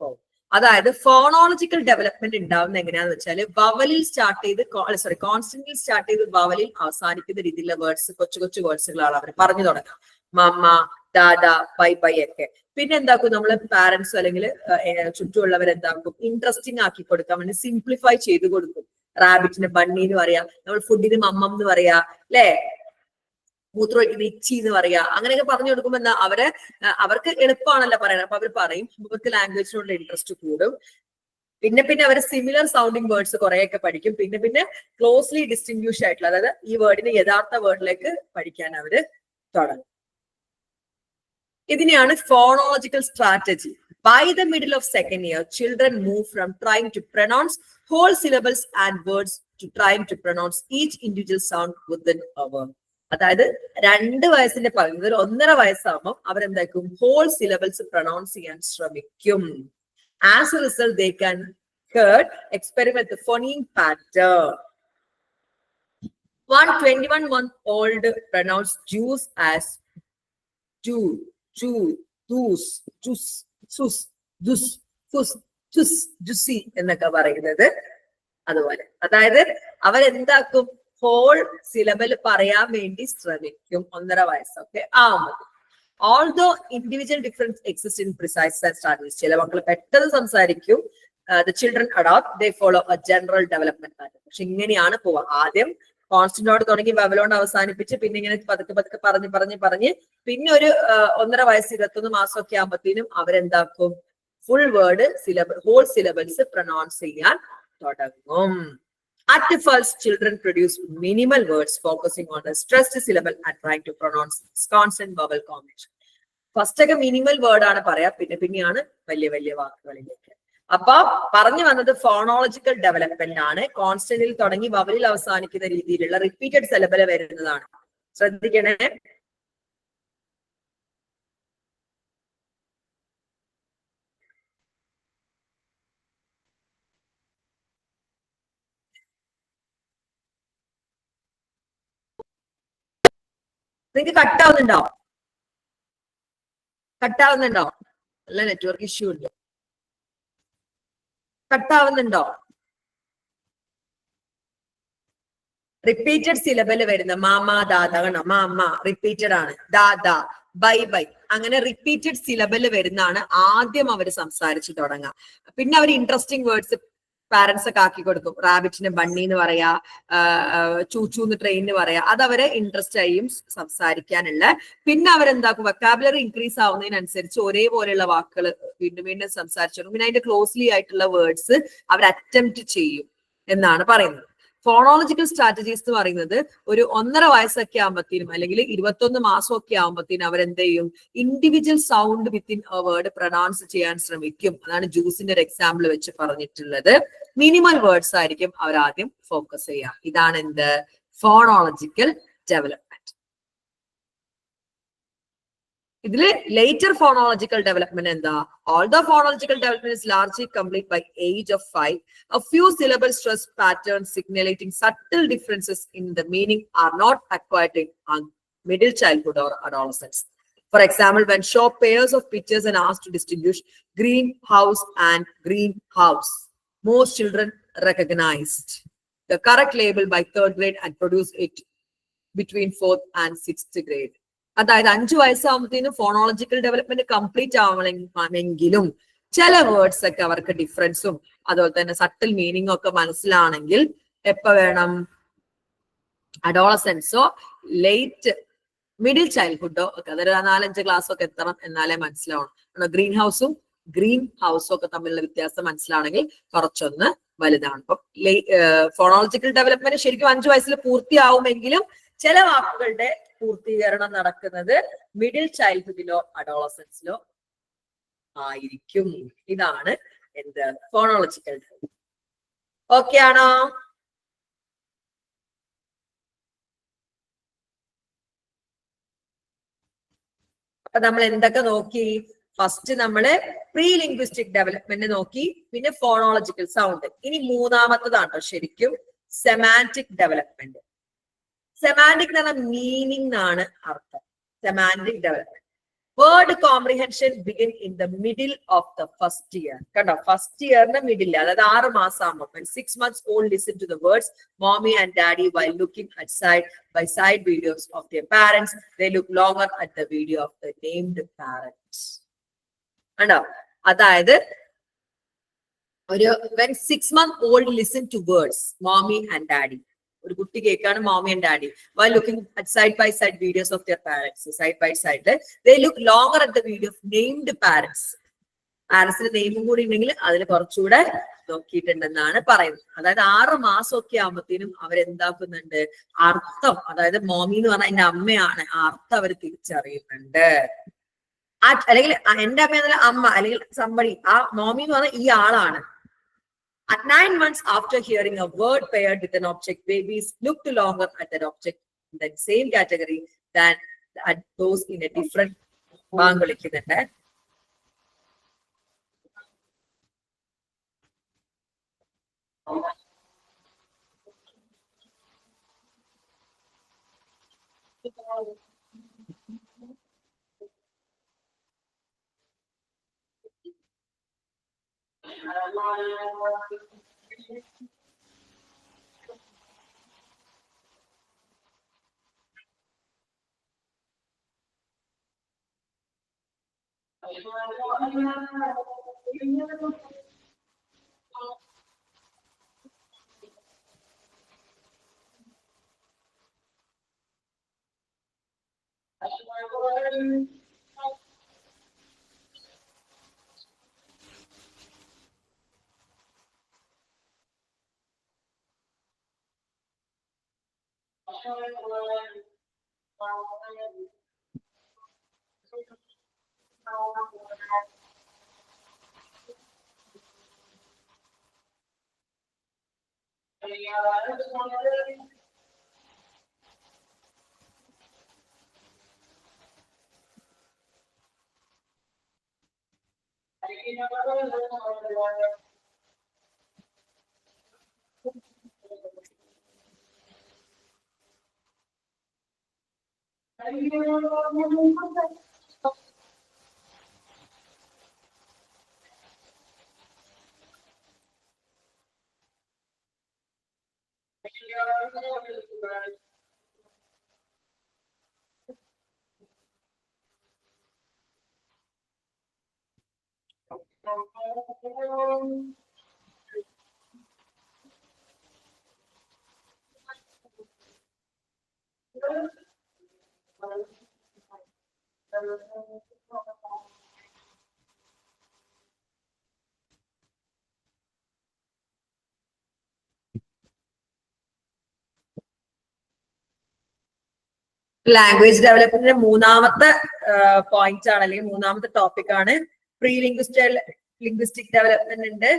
പോകും. അതായത് ഫോണോളജിക്കൽ ഡെവലപ്മെന്റ് ഉണ്ടാവുന്ന എങ്ങനെയാന്ന് വെച്ചാൽ വവലിൽ സ്റ്റാർട്ട് ചെയ്ത് കോൺസ്റ്റന്റിൽ സ്റ്റാർട്ട് ചെയ്ത് വവലിൽ അവസാനിക്കുന്ന രീതിയിലുള്ള വേർഡ്സ്, കൊച്ചു വേർഡ്സുകളാണ് അവർ പറഞ്ഞു തുടങ്ങുക. മമ്മ, ദാദ, ബൈ ബൈ ഒക്കെ. പിന്നെ എന്താക്കും നമ്മള് പാരന്റ്സ് അല്ലെങ്കിൽ ചുറ്റുമുള്ളവരെന്താക്കും, ഇൻട്രസ്റ്റിംഗ് ആക്കി കൊടുക്കാൻ വേണ്ടി സിംപ്ലിഫൈ ചെയ്ത് കൊടുക്കും. റാബിറ്റിന് ബണ്ണി എന്ന് പറയാ, നമ്മൾ ഫുഡിന് മമ്മം എന്ന് പറയാ, അല്ലെ, മൂത്രമൊഴിക്കുന്ന ഇച്ചി എന്ന് പറയാ, അങ്ങനെയൊക്കെ പറഞ്ഞു കൊടുക്കുമ്പോ എന്താ അവർക്ക് എളുപ്പമാണല്ലോ പറയാൻ. അപ്പൊ അവർ പറയും, അവർക്ക് ലാംഗ്വേജിനോടുള്ള ഇൻട്രസ്റ്റ് കൂടും. പിന്നെ അവർ സിമിലർ സൗണ്ടിങ് വേർഡ്സ് കുറെയൊക്കെ പഠിക്കും. പിന്നെ ക്ലോസ്ലി ഡിസ്റ്റിങ്വിഷ് ആയിട്ടുള്ള, അതായത് ഈ വേർഡിന് യഥാർത്ഥ വേർഡിലേക്ക് പഠിക്കാൻ അവര് തുടങ്ങും. ഇതിനെയാണ് phonological strategy. By the middle of second year, children move from trying to pronounce whole syllables and words to trying to pronounce each individual sound within a word. അതായത് 2 വയസ്സിന്റെ പകുതി 1.5 വയസ്സാകുമ്പോൾ അവരെന്താക്കും, ഹോൾ സിലബിൾസ് പ്രൊനൗൺസ് ചെയ്യാൻ ശ്രമിക്കും. As a result, they can experiment the phoneme pattern. One 21-month-old pronounced juice as ju, ju, dus, jus, sus, dus, fus, jus, juicy എന്നൊക്കെ പറയുന്നത് അതുപോലെ. അതായത് അവരെന്താക്കും, ഹോൾ സിലബിൾ പറയാൻ വേണ്ടി ശ്രമിക്കും 1.5 വയസ്സൊക്കെ ആവുന്നത്. Although individual difference exists in precise strategies, ചില മക്കൾ പെട്ടെന്ന് സംസാരിക്കും. The children adopt, they follow a general development pattern. പക്ഷെ ഇങ്ങനെയാണ് പോവാ. ആദ്യം കോൺസ്റ്റന്റോട് തുടങ്ങി വവലോണ്ട് അവസാനിപ്പിച്ച് പിന്നെ ഇങ്ങനെ പതുക്കെ പറഞ്ഞ് പിന്നെ ഒരു 1.5 വയസ്സ് 21 മാസമൊക്കെ ആകുമ്പോഴത്തേനും അവരെന്താക്കും, full word whole syllables pronounce ചെയ്യാൻ തുടങ്ങും. At first, children produce minimal words, focusing on the stressed syllable and trying to pronounce consonant vowel combination. First ഒക്കെ മിനിമൽ വേർഡ് ആണ് പറയാ, പിന്നെയാണ് വലിയ വാക്കുകളിലേക്ക്. അപ്പൊ പറഞ്ഞു വന്നത് ഫോണോളജിക്കൽ ഡെവലപ്മെന്റ് ആണ്. കോൺസ്റ്റന്റിൽ തുടങ്ങി വവലിൽ അവസാനിക്കുന്ന രീതിയിലുള്ള റിപ്പീറ്റഡ് സിലബിൾ വരുന്നതാണ്. ശ്രദ്ധിക്കണേ. നിങ്ങൾക്ക് കട്ടാവുന്നുണ്ടോ? നല്ല നെറ്റ്വർക്ക് ഇഷ്യൂ ഉണ്ട്. കട്ടാവുന്നുണ്ടോ? റിപ്പീറ്റഡ് സിലബിൾ വരുന്ന മാമ, ദാദ, കണ്ടോ, മാമ റിപ്പീറ്റഡ് ആണ്, ദാദ, ബൈ ബൈ, അങ്ങനെ റിപ്പീറ്റഡ് സിലബിൾ വരുന്നതാണ് ആദ്യം അവർ സംസാരിച്ചു തുടങ്ങുക. പിന്നെ അവർ ഇൻട്രസ്റ്റിംഗ് വേർഡ്സ് പാരന്റ്സ് ഒക്കെ ആക്കി കൊടുക്കും. റാബിറ്റിന് ബണ്ണി എന്ന് പറയാ, ചൂച്ചൂന്ന് ട്രെയിൻ പറയാ. അത് അവരെ ഇൻട്രസ്റ്റ് ആയും സംസാരിക്കാനുള്ള. പിന്നെ അവരെന്താക്കും, വൊക്കാബുലറി ഇൻക്രീസ് ആവുന്നതിനനുസരിച്ച് ഒരേപോലെയുള്ള വാക്കുകൾ വീണ്ടും വീണ്ടും സംസാരിച്ചു. പിന്നെ അതിന്റെ ക്ലോസ്ലി ആയിട്ടുള്ള വേർഡ്സ് അവർ അറ്റംപ്റ്റ് ചെയ്യും എന്നാണ് പറയുന്നത്. ഫോണോളജിക്കൽ സ്ട്രാറ്റജീസ് എന്ന് പറയുന്നത് ഒരു 1.5 വയസ്സൊക്കെ ആകുമ്പോഴത്തേനും അല്ലെങ്കിൽ 21 മാസമൊക്കെ ആകുമ്പോഴത്തേനും അവരെന്ത് ചെയ്യും, individual sound within a word pronounce ചെയ്യാൻ ശ്രമിക്കും. അതാണ് ജൂസിന്റെ ഒരു എക്സാമ്പിൾ വെച്ച് പറഞ്ഞിട്ടുള്ളത്. മിനിമൽ വേർഡ്സ് ആയിരിക്കും അവർ ആദ്യം ഫോക്കസ് ചെയ്യുക. ഇതാണ് എന്ത്, ഫോണോളജിക്കൽ ഡെവലപ്മെന്റ്. ഇതില് ലേറ്റർ ഫോണോളജിക്കൽ ഡെവലപ്മെന്റ് എന്താ, although phonological development is largely complete by age of 5, a few syllable stress patterns signaling subtle differences in the meaning are not acquired in middle childhood or adolescence. For example, when show pairs of pictures and asked to distinguish greenhouse and greenhouse, most children recognized the correct label by 3rd grade and produced it between 4th and 6th grade. അതായത് 5 വയസ്സാകുമ്പോഴത്തേനും ഫോണോളജിക്കൽ ഡെവലപ്മെന്റ് കംപ്ലീറ്റ് ആവണമെങ്കിലും ചില വേർഡ്സ് ഒക്കെ അവർക്ക് ഡിഫറൻസും അതുപോലെ തന്നെ സട്ടിൽ മീനിങ്ങും ഒക്കെ മനസ്സിലാണെങ്കിൽ എപ്പോ വേണം, അഡോളസെൻസോ ലേറ്റ് മിഡിൽ ചൈൽഡ്ഹുഡോ ഒക്കെ, അതൊരു 4-5 ക്ലാസ് ഒക്കെ എത്തണം എന്നാലേ മനസ്സിലാവണം. ഗ്രീൻ ഹൗസും ഒക്കെ തമ്മിലുള്ള വ്യത്യാസം മനസ്സിലാണെങ്കിൽ കുറച്ചൊന്ന് വലുതാണ്. അപ്പൊ ഫോണോളജിക്കൽ ഡെവലപ്മെന്റ് ശരിക്കും 5 വയസ്സിൽ പൂർത്തിയാവുമെങ്കിലും ചില വാക്കുകളുടെ പൂർത്തീകരണം നടക്കുന്നത് മിഡിൽ ചൈൽഡ്ഹുഡിലോ അഡോളസൻസിലോ ആയിരിക്കും. ഇതാണ് എന്ത്, ഫോണോളജിക്കൽ. ഓക്കെ ആണോ? അപ്പൊ നമ്മൾ എന്തൊക്കെ നോക്കി? ഫസ്റ്റ് നമ്മള് പ്രീ ലിംഗ്വിസ്റ്റിക് ഡെവലപ്മെന്റ് നോക്കി, പിന്നെ ഫോണോളജിക്കൽ സൗണ്ട്. ഇനി മൂന്നാമത്തതാണ് ശരിക്കും സെമാന്റിക് ഡെവലപ്മെന്റ്. സെമാന്റിക് എന്ന് പറഞ്ഞാൽ മീനിങ് എന്നാണ് അർത്ഥം. Semantic development, word comprehension begin in the middle of the first year. കണ്ടോ, ഫസ്റ്റ് ഇയറിന്റെ മിഡിൽ, അതായത് 6 മാസം ആകുമ്പോൾ 6 months old listen to the words mommy and daddy while looking at side by side videos of their parents. They look longer at the video of the named parents. കണ്ടോ, അതായത് ഒരു when 6 months old listen to words mommy and daddy, ഒരു കുട്ടി കേൾക്കാണ് mommy and daddy while looking at side by side videos of their parents. Side by side they look longer at the video of named parents. പാരന്റ്സിന്റെ നെയിമും കൂടി ഉണ്ടെങ്കിൽ അതിൽ കുറച്ചുകൂടെ നോക്കിയിട്ടുണ്ടെന്നാണ് പറയുന്നത്. അതായത് 6 മാസമൊക്കെ ആകുമ്പോഴത്തേനും അവരെന്താക്കുന്നുണ്ട്, അർത്ഥം, അതായത് മോമി എന്ന് പറഞ്ഞാൽ എന്റെ അമ്മയാണ്, ആ അർത്ഥം അവർ തിരിച്ചറിയുന്നുണ്ട്. അല്ലെങ്കിൽ എന്റെ അമ്മ എന്നല്ല അമ്മ, അല്ലെങ്കിൽ സമ്പടി, ആ മോമി എന്ന് പറഞ്ഞാൽ ഈ ആളാണ്. At 9 months after hearing a word paired with an object, babies looked longer at that object in that same category than at those in a different bank വിളിക്കുന്നുണ്ട്. ലാംഗ്വേജ് ഡെവലപ്മെന്റിന്റെ മൂന്നാമത്തെ പോയിന്റ് ആണ്, അല്ലെങ്കിൽ മൂന്നാമത്തെ ടോപ്പിക് ആണ് പ്രീ ലിംഗ്വിസ്റ്റിക് ഡെവലപ്മെന്റ് ഉണ്ട്,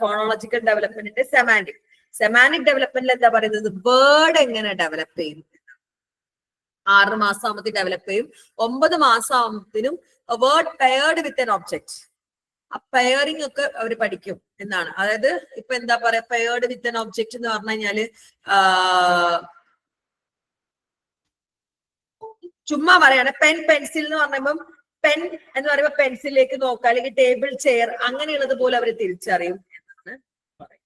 ഫോണോളജിക്കൽ ഡെവലപ്മെന്റ് ഉണ്ട്, സെമാന്റിക്. സെമാന്റിക് ഡെവലപ്മെന്റിൽ എന്താ പറയുന്നത്? വേർഡ് എങ്ങനെ ഡെവലപ്പ് ചെയ്യും. 6 മാസം ആകുമ്പത്തിന് ഡെവലപ്പ് ചെയ്യും. 9 മാസം ആകുമ്പത്തിനും word paired with an object. ആ പെയറിംഗ് ഒക്കെ അവർ പഠിക്കും എന്നാണ്. അതായത് ഇപ്പൊ എന്താ പറയാ, പെയർഡ് വിത്ത് എൻ ഒബ്ജക്ട് എന്ന് പറഞ്ഞു കഴിഞ്ഞാല് ചുമ്മാ പറയാണ് പെൻ പെൻസിൽ എന്ന് പറയുമ്പോൾ പെൻ എന്ന് പറയുമ്പോൾ പെൻസിലേക്ക് നോക്കുക, അല്ലെങ്കിൽ ടേബിൾ ചെയർ അങ്ങനെയുള്ളത് പോലെ അവർ തിരിച്ചറിയും എന്നാണ് പറയുന്നത്.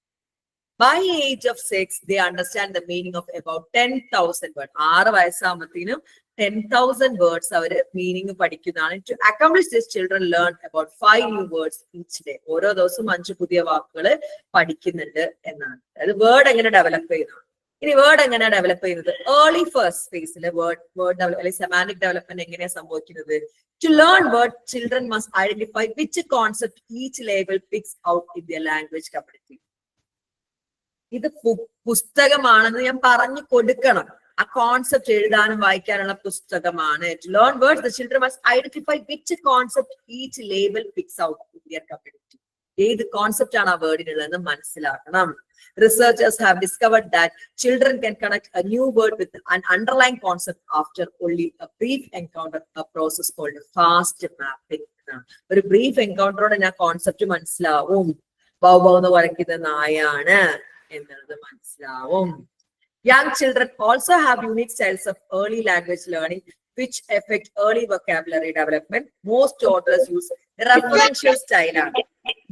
By age of 6, they understand the meaning of about 10,000 words. 6 വയസ്സാകുമ്പത്തേനും 10,000 words അവര് മീനിങ് പഠിക്കുന്നതാണ്. To accomplish this, children learn about 5 new words each day. ഓരോ ദിവസവും 5 പുതിയ വാക്കുകൾ പഠിക്കുന്നുണ്ട് എന്നാണ്. അതായത് വേർഡ് എങ്ങനെ ഡെവലപ്പ് ചെയ്യുന്നു. ഇനി വേർഡ് എങ്ങനെയാണ് ഡെവലപ്പ് ചെയ്യുന്നത്? ഏർലി ഫസ്റ്റ് ഫേസിൽ വേർഡ് ഡെവലപ്പ് അല്ലെങ്കിൽ സെമാന്റിക് ഡെവലപ്മെന്റ് എങ്ങനെയാണ് സംഭവിക്കുന്നത്? To learn word, children must identify which concept each label picks out in their language community. ഇത് പുസ്തകമാണെന്ന് ഞാൻ പറഞ്ഞു കൊടുക്കണം. ആ കോൺസെപ്റ്റ് എഴുതാനും വായിക്കാനുള്ള പുസ്തകമാണ്. To learn words, the children must identify which concept each label picks out in their community. ഏത് കോൺസെപ്റ്റ് ആണ് ആ വേർഡിനുള്ളതെന്ന് മനസ്സിലാക്കണം. Researchers have discovered that children can connect a new word with an underlying concept after only a brief encounter, a process called fast mapping. ഒരു ബ്രീഫ് എൻകൗണ്ടറോടെ ഞാൻ കോൺസെപ്റ്റ് മനസ്സിലാവും. ബൗബൗ എന്ന് പറയുന്നത് നായാണ് എന്നുള്ളത് മനസ്സിലാവും. Young children also have unique styles of early language learning which affect early vocabulary development. Most toddlers use referential style.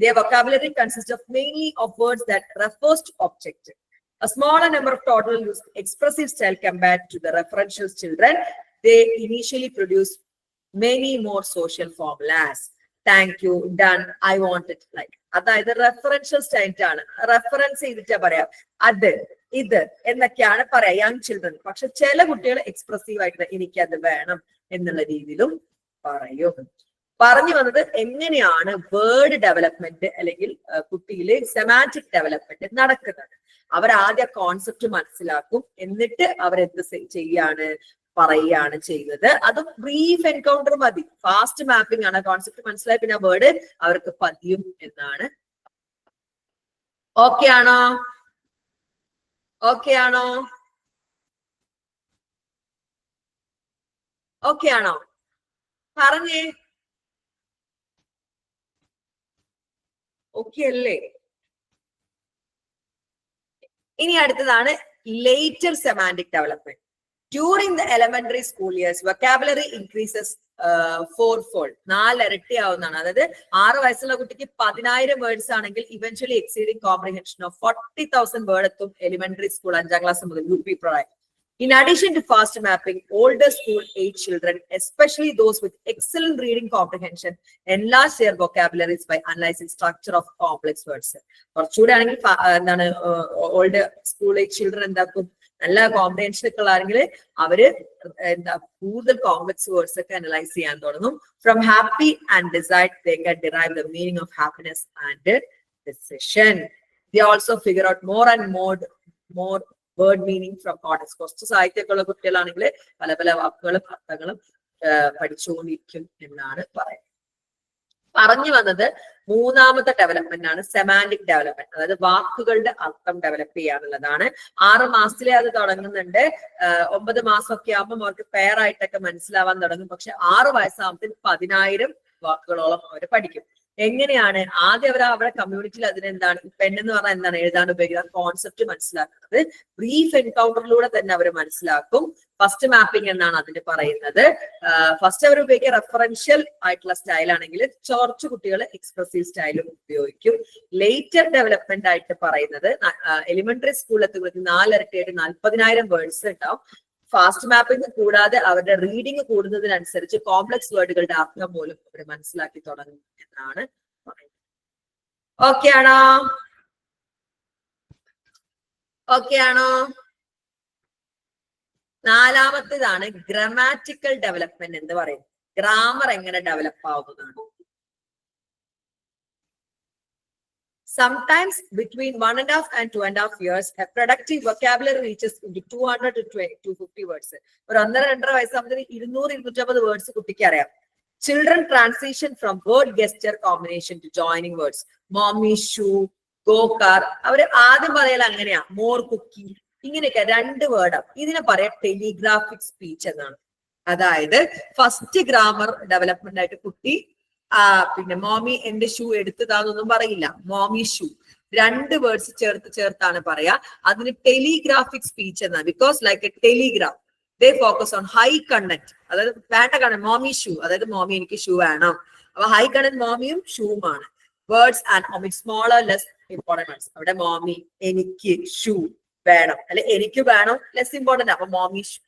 Their vocabulary consists of mainly of words that refers to object. A smaller number of toddlers use expressive style compared to the referential children. They initially produce many more social formulas. Thank you, done, I want it, like. അതായത് റെഫറൻഷ്യൽ സ്റ്റൈൽ ആണ്. റെഫറൻസ് ചെയ്തിട്ടാ പറയാ അത് ഇത് എന്നൊക്കെയാണ് പറയാ യങ് ചിൽഡ്രൻ. പക്ഷെ ചില കുട്ടികൾ എക്സ്പ്രസീവ് ആയിട്ട് എനിക്കത് വേണം എന്നുള്ള രീതിയിലും പറയും. പറഞ്ഞു വന്നത് എങ്ങനെയാണ് വേർഡ് ഡെവലപ്മെന്റ് അല്ലെങ്കിൽ കുട്ടിയിലെ സെമാന്റിക് ഡെവലപ്മെന്റ് നടക്കുന്നത്. അവർ ആദ്യം കോൺസെപ്റ്റ് മനസ്സിലാക്കും, എന്നിട്ട് അവരെന്ത് ചെയ്യാണ്, പറയുകയാണ് ചെയ്യുന്നത്. അതും ബ്രീഫ് എൻകൗണ്ടർ മതി. ഫാസ്റ്റ് മാപ്പിംഗ് ആണ്. കോൺസെപ്റ്റ് മനസ്സിലായി പിന്നെ വേർഡ് അവർക്ക് പതിയും എന്നാണ്. ഓക്കെ ആണോ? ഓക്കെ ആണോ? ഓക്കെ ആണോ? പറഞ്ഞേ. ഓക്കെ അല്ലേ? ഇനി അടുത്തതാണ് later semantic development. During the elementary school years, vocabulary increases fourfold. 4 ഇരട്ടി ആവുന്നതാണ്. അതായത് 6 വയസ്സുള്ള കുട്ടിക്ക് 10,000 വേർഡ്സ് ആണെങ്കിൽ eventually exceeding comprehension of 40,000 word എത്തും എലിമെന്ററി സ്കൂൾ 5ാം ക്ലാസ് മുതൽ UP provide. In addition to fast mapping, older school age children, especially those with excellent reading comprehension, enlarge their vocabularies by analyzing structure of complex words. കുറച്ചുകൂടെ ആണെങ്കിൽ എന്താണ് ഓൾഡ് സ്കൂൾ ഏജ് ചിൽഡ്രൻ എന്താക്കും, നല്ല കോംപ്രിഹെൻഷൻ ഒക്കെ ഉള്ളാണെങ്കിൽ അവര് എന്താ കൂടുതൽ കോംപ്ലക്സ് വേർഡ്സ് ഒക്കെ അനലൈസ് ചെയ്യാൻ തുടങ്ങും. From happy and decide they can derive the meaning of happiness and decision. They also figure out more and more word meaning from context. കുറച്ച് സാഹിത്യമൊക്കെ ഉള്ള കുട്ടികളാണെങ്കിൽ പല പല വാക്കുകളും അർത്ഥങ്ങളും പഠിച്ചുകൊണ്ടിരിക്കും എന്നാണ് പറയുന്നത്. പറഞ്ഞു വന്നത് മൂന്നാമത്തെ ഡെവലപ്മെന്റ് ആണ് സെമാന്റിക് ഡെവലപ്മെന്റ്. അതായത് വാക്കുകളുടെ അർത്ഥം ഡെവലപ്പ് ചെയ്യാനുള്ളതാണ്. 6 മാസത്തിലെ അത് തുടങ്ങുന്നുണ്ട്. 9 മാസമൊക്കെ ആകുമ്പോൾ അവർക്ക് പെയർ ആയിട്ടൊക്കെ മനസ്സിലാവാൻ തുടങ്ങും. പക്ഷെ 6 വയസ്സാകുമ്പോൾ 10,000 വാക്കുകളോളം അവർ പഠിക്കും. എങ്ങനെയാണ്? ആദ്യം അവർ അവരുടെ കമ്മ്യൂണിറ്റിയിൽ അതിനെന്താണ് പെൻ എന്ന് പറഞ്ഞാൽ എന്താണ് എഴുതാൻ ഉപയോഗിക്കുന്നത് കോൺസെപ്റ്റ് മനസ്സിലാക്കുന്നത്. ബ്രീഫ് എൻകൗണ്ടറിലൂടെ തന്നെ അവർ മനസ്സിലാക്കും. ഫസ്റ്റ് മാപ്പിംഗ് എന്നാണ് അതിന് പറയുന്നത്. ഫസ്റ്റ് അവർ ഉപയോഗിക്കുക റെഫറൻഷ്യൽ ആയിട്ടുള്ള സ്റ്റൈൽ ആണെങ്കിൽ കുറച്ച് കുട്ടികൾ എക്സ്പ്രസീവ് സ്റ്റൈലും ഉപയോഗിക്കും. ലേറ്റർ ഡെവലപ്മെന്റ് ആയിട്ട് പറയുന്നത് എലിമെന്ററി സ്കൂളിൽ എത്തുമ്പോഴേക്കും 4 ഇരട്ടിയായിട്ട് 40,000 വേർഡ്സ് ഉണ്ടാവും. ഫാസ്റ്റ് മാപ്പിംഗ് കൂടാതെ അവരുടെ റീഡിങ് കൂടുന്നതിനനുസരിച്ച് കോംപ്ലക്സ് വേർഡുകളുടെ അർത്ഥം പോലും അവർ മനസ്സിലാക്കി തുടങ്ങും എന്നാണ് പറയുന്നത്. ഓക്കെ ആണോ? ഓക്കെ ആണോ? നാലാമത്തേതാണ് ഗ്രമാറ്റിക്കൽ ഡെവലപ്മെന്റ് എന്ന് പറയുന്നത്. ഗ്രാമർ എങ്ങനെ ഡെവലപ്പ് ആവുന്നതാണ്. Sometimes between 1.5 and 2.5 years, a productive vocabulary reaches into 200 to 250 words. ഒരു 1.5 വയസ്സാകുമ്പോൾ 200-250 വേർഡ്സ് കുട്ടിക്ക് അറിയാം. Children transition from word gesture combination to joining words. Mommy, shoe, go car. അവര് ആദ്യം പറയൽ അങ്ങനെയാ, more cookie. ഇങ്ങനെയൊക്കെ 2 വേർഡ്. ഇതിനെ പറയാം ടെലിഗ്രാഫിക് സ്പീച്ച് എന്നാണ്. അതായത് ഫസ്റ്റ് ഗ്രാമർ ഡെവലപ്മെന്റ് ആയിട്ട് കുട്ടി പിന്നെ മോമി എന്റെ ഷൂ എടുത്തതാന്നൊന്നും പറയില്ല, മോമി ഷൂ 2 വേർഡ്സ് ചേർത്താണ് പറയാ. അതിന് ടെലിഗ്രാഫിക് സ്പീച്ച് എന്നാണ്. Because like a telegram they focus on high content. അതായത് വേണ്ട കണ്ടന്റ്, മോമി ഷൂ, അതായത് മോമി എനിക്ക് ഷൂ വേണം. അപ്പൊ ഹൈ കണ്ടന്റ് മോമിയും ഷൂവുമാണ്. Words and omit smaller less important words. അവിടെ മോമി എനിക്ക് ഷൂ വേണം, അല്ലെ എനിക്ക് വേണം ലെസ് ഇമ്പോർട്ടന്റ്. അപ്പൊ മോമി ഷൂ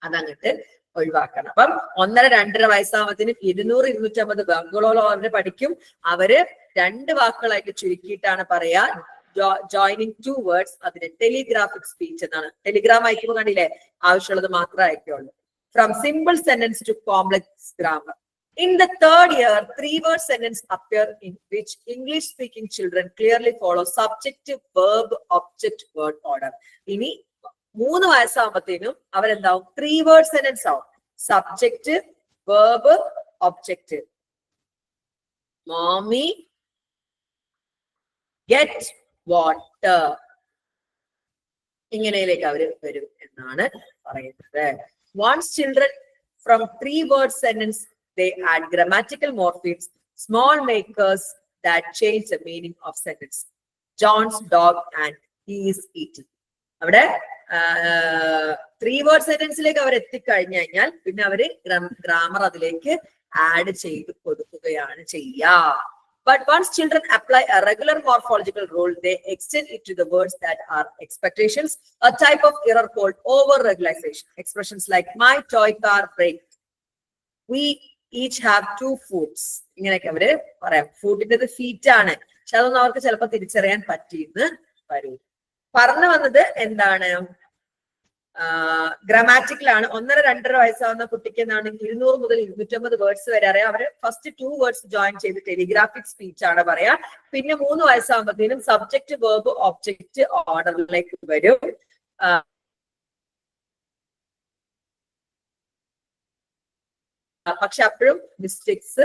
അതങ്ങട്ട് ഒഴിവാക്കണം. അപ്പം 1.5-2.5 വയസ്സാകുമ്പത്തിന് 200-250 വാക്കുകളോളം അവര് പഠിക്കും. അവര് 2 വാക്കുകളായിട്ട് ചുരുക്കിയിട്ടാണ് പറയാ joining 2 words. അതിന് ടെലിഗ്രാഫിക് സ്പീച്ച് എന്നാണ്. ടെലിഗ്രാം അയക്കുമ്പോൾ കണ്ടില്ലേ, ആവശ്യമുള്ളത് മാത്രമേ അയക്കുള്ളൂ. From simple sentence to complex grammar. In the 3rd year, 3-word sentence appear in which English-speaking children clearly follow subject, verb, object, word order. ഇനി 3 വയസ്സാകുമ്പോഴത്തേനും അവരെന്താവും? 3-word sentence ആവും. Subject, verb, object. Mommy get water. ഇങ്ങനെയിലേക്ക് അവര് വരും എന്നാണ് പറയുന്നത്. Once children from 3-word sentence, they add grammatical morphemes, small makers that change the meaning of sentence. John's dog and he is eating. അവിടെ 3-word സെന്റൻസിലേക്ക് അവർ എത്തിക്കഴിഞ്ഞു കഴിഞ്ഞാൽ പിന്നെ അവര് ഗ്രാമർ അതിലേക്ക് ആഡ് ചെയ്ത് കൊടുക്കുകയാണ് ചെയ്യുക. But once children apply a regular morphological rule, they extend it to the words that are expectations, a type of error called over-regularization. Expressions like my toy car break, we each have 2 foots. ഇങ്ങനെയൊക്കെ അവര് പറയാം. ഫുഡിന്റെ ഫീറ്റ് ആണ്, പക്ഷെ അതൊന്നും അവർക്ക് ചിലപ്പോൾ തിരിച്ചറിയാൻ പറ്റിയെന്ന് വരും. പറഞ്ഞു വന്നത് എന്താണ്? ഗ്രാമാറ്റിക്കലാണ്. 1.5-2.5 വയസ്സാവുന്ന കുട്ടിക്ക് എന്താണ് 200 മുതൽ 250 വേർഡ്സ് വരെ അറിയാം. അവര് ഫസ്റ്റ് 2 വേർഡ്സ് ജോയിൻ ചെയ്ത് ടെലിഗ്രാഫിക് സ്പീച്ച് ആണ് പറയാ. പിന്നെ 3 വയസ്സാകുമ്പോഴത്തേനും സബ്ജക്ട്, വേർബ്, ഒബ്ജക്റ്റ് ഓർഡറിലേക്ക് വരും. പക്ഷെ അപ്പോഴും mistakes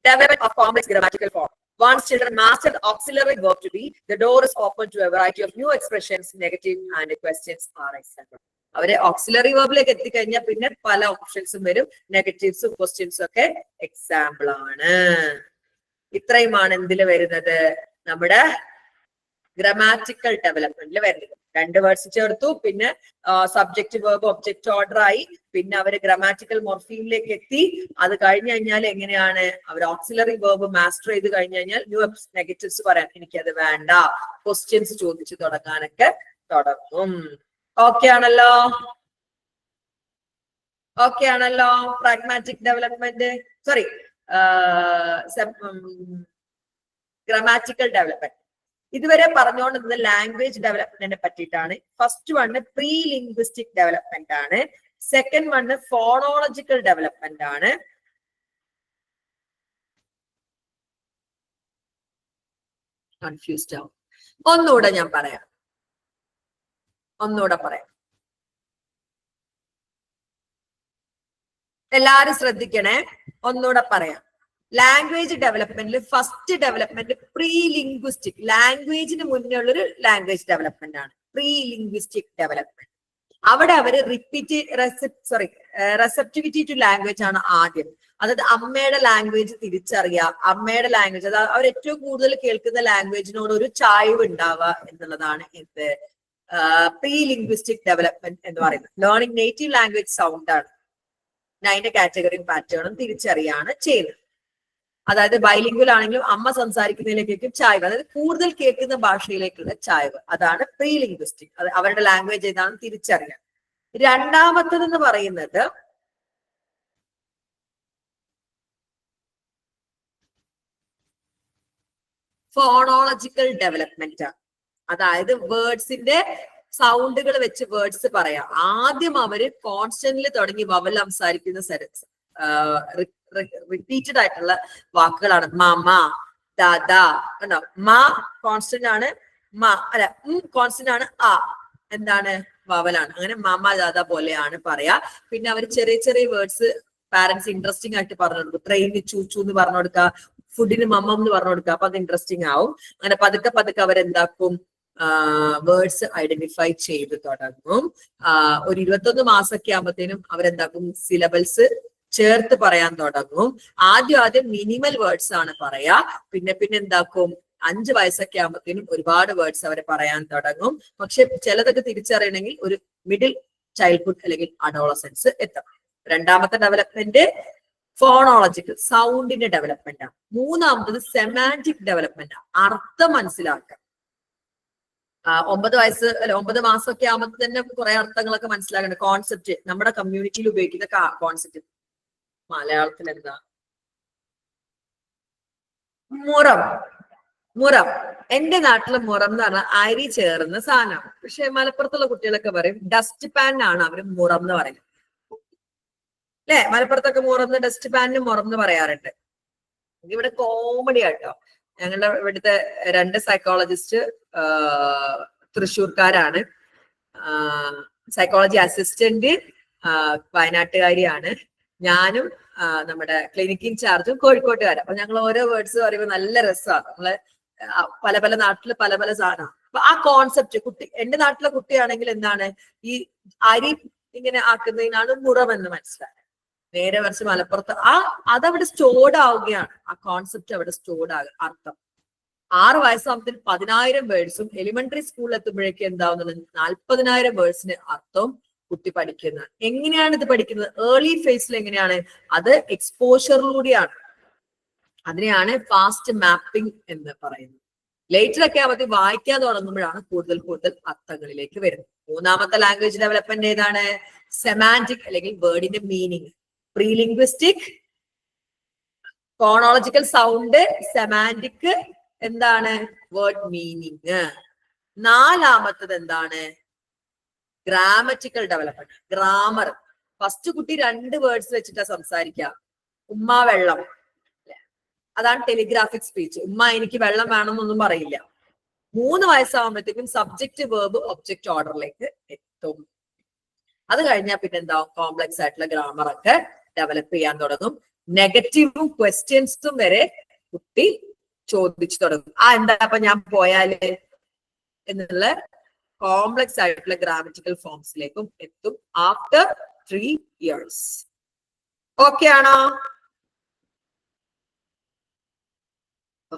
development of complex grammatical form. Once children master the auxiliary verb to be, the door is open to a variety of new expressions, negative and questions are example. അവരെ ഓക്സിലറി വേർബിലേക്ക് എത്തിക്കഴിഞ്ഞാൽ പിന്നെ പല ഓപ്ഷൻസും വരും. നെഗറ്റീവ്സും ക്വസ്റ്റ്യൻസും ഒക്കെ എക്സാമ്പിൾ ആണ്. ഇത്രയുമാണ് എന്തില് വരുന്നത്? നമ്മുടെ ഗ്രാമാറ്റിക്കൽ ഡെവലപ്മെന്റിൽ വരുന്നത്. 2 വേർഡ്സ് ചേർത്തു, പിന്നെ സബ്ജക്ട്, വേർബ്, ഒബ്ജക്ട് ഓർഡർ ആയി, പിന്നെ അവര് ഗ്രാമാറ്റിക്കൽ മൊർഫീമിലേക്ക് എത്തി. അത് കഴിഞ്ഞു കഴിഞ്ഞാൽ എങ്ങനെയാണ് അവർ ഓക്സിലറി വേർബ് മാസ്റ്റർ ചെയ്ത് കഴിഞ്ഞു കഴിഞ്ഞാൽ ന്യൂ നെഗറ്റീവ്സ് പറയാൻ എനിക്കത് വേണ്ട, ക്വസ്റ്റ്യൻസ് ചോദിച്ചു തുടങ്ങാനൊക്കെ തുടങ്ങും. ഓക്കെ ആണല്ലോ? ഓക്കെ ആണല്ലോ? Pragmatic development, sorry grammatical development. ഇതുവരെ പറഞ്ഞുകൊണ്ടിരുന്നത് ലാംഗ്വേജ് ഡെവലപ്മെന്റിനെ പറ്റിയിട്ടാണ്. First one pre linguistic development ആണ്. സെക്കൻഡ് വണ് ഫോണോളജിക്കൽ ഡെവലപ്മെന്റ് ആണ്. കൺഫ്യൂസ്ഡ് ആവും. ഒന്നുകൂടെ ഞാൻ പറയാം, എല്ലാരും ശ്രദ്ധിക്കണേ. ഒന്നുകൂടെ പറയാം. ലാംഗ്വേജ് ഡെവലപ്മെന്റിൽ ഫസ്റ്റ് ഡെവലപ്മെന്റ് പ്രീ ലിംഗ്വിസ്റ്റിക്, ലാംഗ്വേജിന് മുന്നേ ഉള്ളൊരു ലാംഗ്വേജ് ഡെവലപ്മെന്റ് ആണ് പ്രീ ലിംഗ്വിസ്റ്റിക് ഡെവലപ്മെന്റ്. അവിടെ അവര് റെസെപ്റ്റിവിറ്റി ടു ലാംഗ്വേജ് ആണ് ആദ്യം. അതായത് അമ്മയുടെ ലാംഗ്വേജ് തിരിച്ചറിയുക, അമ്മയുടെ ലാംഗ്വേജ്, അതായത് അവർ ഏറ്റവും കൂടുതൽ കേൾക്കുന്ന ലാംഗ്വേജിനോട് ഒരു ചായ്വ് ഉണ്ടാവുക എന്നുള്ളതാണ് എന്ത് പ്രീ ലിംഗ്വിസ്റ്റിക് ഡെവലപ്മെന്റ് എന്ന് പറയുന്നത്. ലേണിംഗ് നേറ്റീവ് ലാംഗ്വേജ് സൗണ്ട് ആണ്. അതിന്റെ കാറ്റഗറിയും പാറ്റേണും തിരിച്ചറിയാണ് ചെയ്യുന്നത്. അതായത് ബൈലിംഗ്വൽ ആണെങ്കിലും അമ്മ സംസാരിക്കുന്നതിലേക്കും ചായ്വ്, അതായത് കൂടുതൽ കേൾക്കുന്ന ഭാഷയിലേക്കുള്ള ചായ്വ്, അതാണ് പ്രീ ലിംഗ്വിസ്റ്റിക്. അത് അവരുടെ ലാംഗ്വേജ് ഏതാണെന്ന് തിരിച്ചറിയാൻ. രണ്ടാമത്തതെന്ന് പറയുന്നത് ഫോണോളജിക്കൽ ഡെവലപ്മെന്റ് ആണ്. അതായത് വേർഡ്സിന്റെ സൗണ്ടുകൾ വെച്ച് വേർഡ്സ് പറയാം. ആദ്യം അവര് കോൺസ്റ്റന്റിൽ തുടങ്ങി വവൽ സംസാരിക്കുന്ന റിപ്പീറ്റഡ് ആയിട്ടുള്ള വാക്കുകളാണ്. മാമ, ദാദ, കണ്ടോ? മാ കോൺസ്റ്റന്റ് ആണ്, മ അല്ല കോൺസ്റ്റന്റ് ആണ്, ആ എന്താണ് വവലാണ്. അങ്ങനെ മാമ ദാദ പോലെയാണ് പറയാ. പിന്നെ അവർ ചെറിയ ചെറിയ വേർഡ്സ് പാരന്റ്സ് ഇൻട്രസ്റ്റിംഗ് ആയിട്ട് പറഞ്ഞു കൊടുക്കും. ട്രെയിനിന് ചൂച്ചു എന്ന് പറഞ്ഞു കൊടുക്കുക, ഫുഡിന് മമ്മം എന്ന് പറഞ്ഞു കൊടുക്കുക. അപ്പൊ അത് ഇൻട്രസ്റ്റിംഗ് ആവും. അങ്ങനെ പതുക്കെ പതുക്കെ അവരെന്താക്കും, വേർഡ്സ് ഐഡന്റിഫൈ ചെയ്ത് തുടങ്ങും. ഒരു 21 മാസമൊക്കെ ആകുമ്പോഴത്തേനും അവരെന്താക്കും, സിലബിൾസ് ചേർത്ത് പറയാൻ തുടങ്ങും. ആദ്യം മിനിമൽ വേർഡ്സ് ആണ് പറയാ. പിന്നെ എന്താക്കും, 5 വയസ്സൊക്കെ ആകുമ്പോഴത്തേനും ഒരുപാട് വേർഡ്സ് അവരെ പറയാൻ തുടങ്ങും. പക്ഷെ ചിലതൊക്കെ തിരിച്ചറിയണമെങ്കിൽ ഒരു മിഡിൽ ചൈൽഡ്ഹുഡ് അല്ലെങ്കിൽ അഡോളസൻസ് എത്തണം. രണ്ടാമത്തെ ഡെവലപ്മെന്റ് ഫോണോളജിക്കൽ സൗണ്ടിന്റെ ഡെവലപ്മെന്റ് ആണ്. മൂന്നാമത്തത് സെമാന്റിക് ഡെവലപ്മെന്റ് ആണ്, അർത്ഥം മനസ്സിലാക്കുക. 9 വയസ്സ് അല്ല 9 മാസമൊക്കെ ആകുമ്പോൾ തന്നെ കുറെ അർത്ഥങ്ങളൊക്കെ മനസ്സിലാക്കേണ്ട. കോൺസെപ്റ്റ് നമ്മുടെ കമ്മ്യൂണിറ്റിയിൽ ഉപയോഗിക്കുന്ന കോൺസെപ്റ്റ് മലയാളത്തിൽ എന്താ? മുറം. എന്റെ നാട്ടില് മുറം എന്ന് പറഞ്ഞാൽ അരി ചേർന്ന സാധനം. പക്ഷെ മലപ്പുറത്തുള്ള കുട്ടികളൊക്കെ പറയും ഡസ്റ്റ് പാൻ ആണ് അവര് മുറം എന്ന് പറയുന്നത്. അല്ലെ, മലപ്പുറത്തൊക്കെ മുറന്ന് ഡസ്റ്റ് പാനിന് മുറം എന്ന് പറയാറുണ്ട്. ഇവിടെ കോമഡി ആട്ടോ. ഞങ്ങളുടെ ഇവിടുത്തെ 2 സൈക്കോളജിസ്റ്റ് തൃശ്ശൂർക്കാരാണ്. സൈക്കോളജി അസിസ്റ്റന്റ് വയനാട്ടുകാരിയാണ്. ഞാനും നമ്മുടെ ക്ലിനിക് ഇൻചാർജും കോഴിക്കോട്ടുകാരാണ്. അപ്പൊ ഞങ്ങൾ ഓരോ വേർഡ്സ് പറയുമ്പോൾ നല്ല രസമാണ്. നമ്മള് പല നാട്ടില് പല സാധനമാണ്. അപ്പൊ ആ കോൺസെപ്റ്റ് എന്റെ നാട്ടിലെ കുട്ടിയാണെങ്കിൽ എന്താണ് ഈ അരി ഇങ്ങനെ ആക്കുന്നതിനാണ് മുറം എന്ന് മനസ്സിലായത്. നേരെ മറിച്ച് മലപ്പുറത്ത് അതവിടെ സ്റ്റോർഡ് ആവുകയാണ്. ആ കോൺസെപ്റ്റ് അവിടെ സ്റ്റോർഡ് ആകുക. അർത്ഥം 6 വയസ്സാകുമ്പോൾ 10,000 വേർഡ്സും എലിമെന്ററി സ്കൂളിൽ എത്തുമ്പോഴേക്കും എന്താവുന്നത് 40,000 വേർഡ്സിന് അർത്ഥം കുട്ടി പഠിക്കുന്നത്. എങ്ങനെയാണ് ഇത് പഠിക്കുന്നത്? ഏർലി ഫേസിൽ എങ്ങനെയാണ്? അത് എക്സ്പോഷറിലൂടെയാണ്. അതിനെയാണ് ഫാസ്റ്റ് മാപ്പിംഗ് എന്ന് പറയുന്നത്. ലേറ്ററൊക്കെ ആവുമ്പോൾ വായിക്കാൻ തുടങ്ങുമ്പോഴാണ് കൂടുതൽ അർത്ഥങ്ങളിലേക്ക് വരുന്നത്. മൂന്നാമത്തെ ലാംഗ്വേജ് ഡെവലപ്മെന്റ് ഏതാണ്? സെമാന്റിക് അല്ലെങ്കിൽ വേർഡിന്റെ മീനിങ്. പ്രീലിംഗ്വിസ്റ്റിക്, ഫോണോളജിക്കൽ സൗണ്ട്, സെമാന്റിക് എന്താണ്? Word meaning. നാലാമത്തത് എന്താണ്? Grammatical development, grammar. ഫസ്റ്റ് കുട്ടി 2 വേർഡ്സ് വെച്ചിട്ടാ സംസാരിക്കുക. ഉമ്മ വെള്ളം, അതാണ് ടെലിഗ്രാഫിക് സ്പീച്ച്. ഉമ്മ എനിക്ക് വെള്ളം വേണമെന്നൊന്നും പറയില്ല. 3 വയസ്സാകുമ്പോഴത്തേക്കും സബ്ജക്റ്റ് വേർബ് ഒബ്ജക്റ്റ് ഓർഡറിലേക്ക് എത്തും. അത് കഴിഞ്ഞാൽ പിന്നെ എന്താവും? കോംപ്ലക്സ് ആയിട്ടുള്ള ഗ്രാമർ ഒക്കെ ഡെവലപ്പ് ചെയ്യാൻ തുടങ്ങും. നെഗറ്റീവും ക്വസ്റ്റ്യൻസും വരെ കുട്ടി ചോദിച്ചു തുടങ്ങും. എന്താ അപ്പൊ ഞാൻ പോയാല് എന്നുള്ള കോംപ്ലക്സ് ആയിട്ടുള്ള ഗ്രാമറ്റിക്കൽ ഫോംസിലേക്കും എത്തും ആഫ്റ്റർ 3 years. ഓക്കെ ആണോ?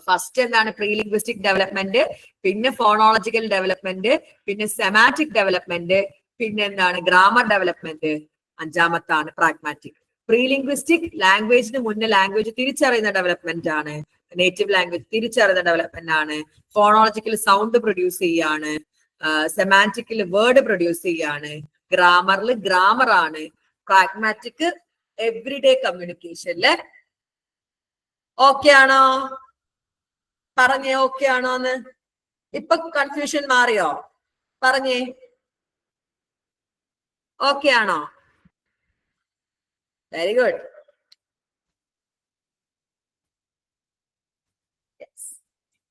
ഫസ്റ്റ് എന്താണ്? പ്രീലിംഗ്വിസ്റ്റിക് ഡെവലപ്മെന്റ്, പിന്നെ ഫോണോളജിക്കൽ ഡെവലപ്മെന്റ്, പിന്നെ സെമാറ്റിക് ഡെവലപ്മെന്റ്, പിന്നെ എന്താണ്? Grammar development. അഞ്ചാമത്താണ് പ്രാഗ്മാറ്റിക്. പ്രീലിംഗ്വിസ്റ്റിക് ലാംഗ്വേജിന് മുന്നേ ലാംഗ്വേജ് തിരിച്ചറിയുന്ന ഡെവലപ്മെന്റ് ആണ്. നേറ്റീവ് ലാംഗ്വേജ് തിരിച്ചറിയുന്ന ഡെവലപ്മെന്റ് ആണ്. ഫോണോളജിക്കൽ സൗണ്ട് പ്രൊഡ്യൂസ് ചെയ്യാണ്. സെമാന്റിക്കിൽ വേർഡ് പ്രൊഡ്യൂസ് ചെയ്യാണ്. ഗ്രാമറിൽ ഗ്രാമർ ആണ്. പ്രാഗ്മാറ്റിക് എവ്രിഡേ കമ്മ്യൂണിക്കേഷനില്. ഓക്കെ ആണോ? പറഞ്ഞേ ഓക്കെ ആണോന്ന്. ഇപ്പൊ കൺഫ്യൂഷൻ മാറിയോ? പറഞ്ഞേ ഓക്കെ ആണോ? Very good.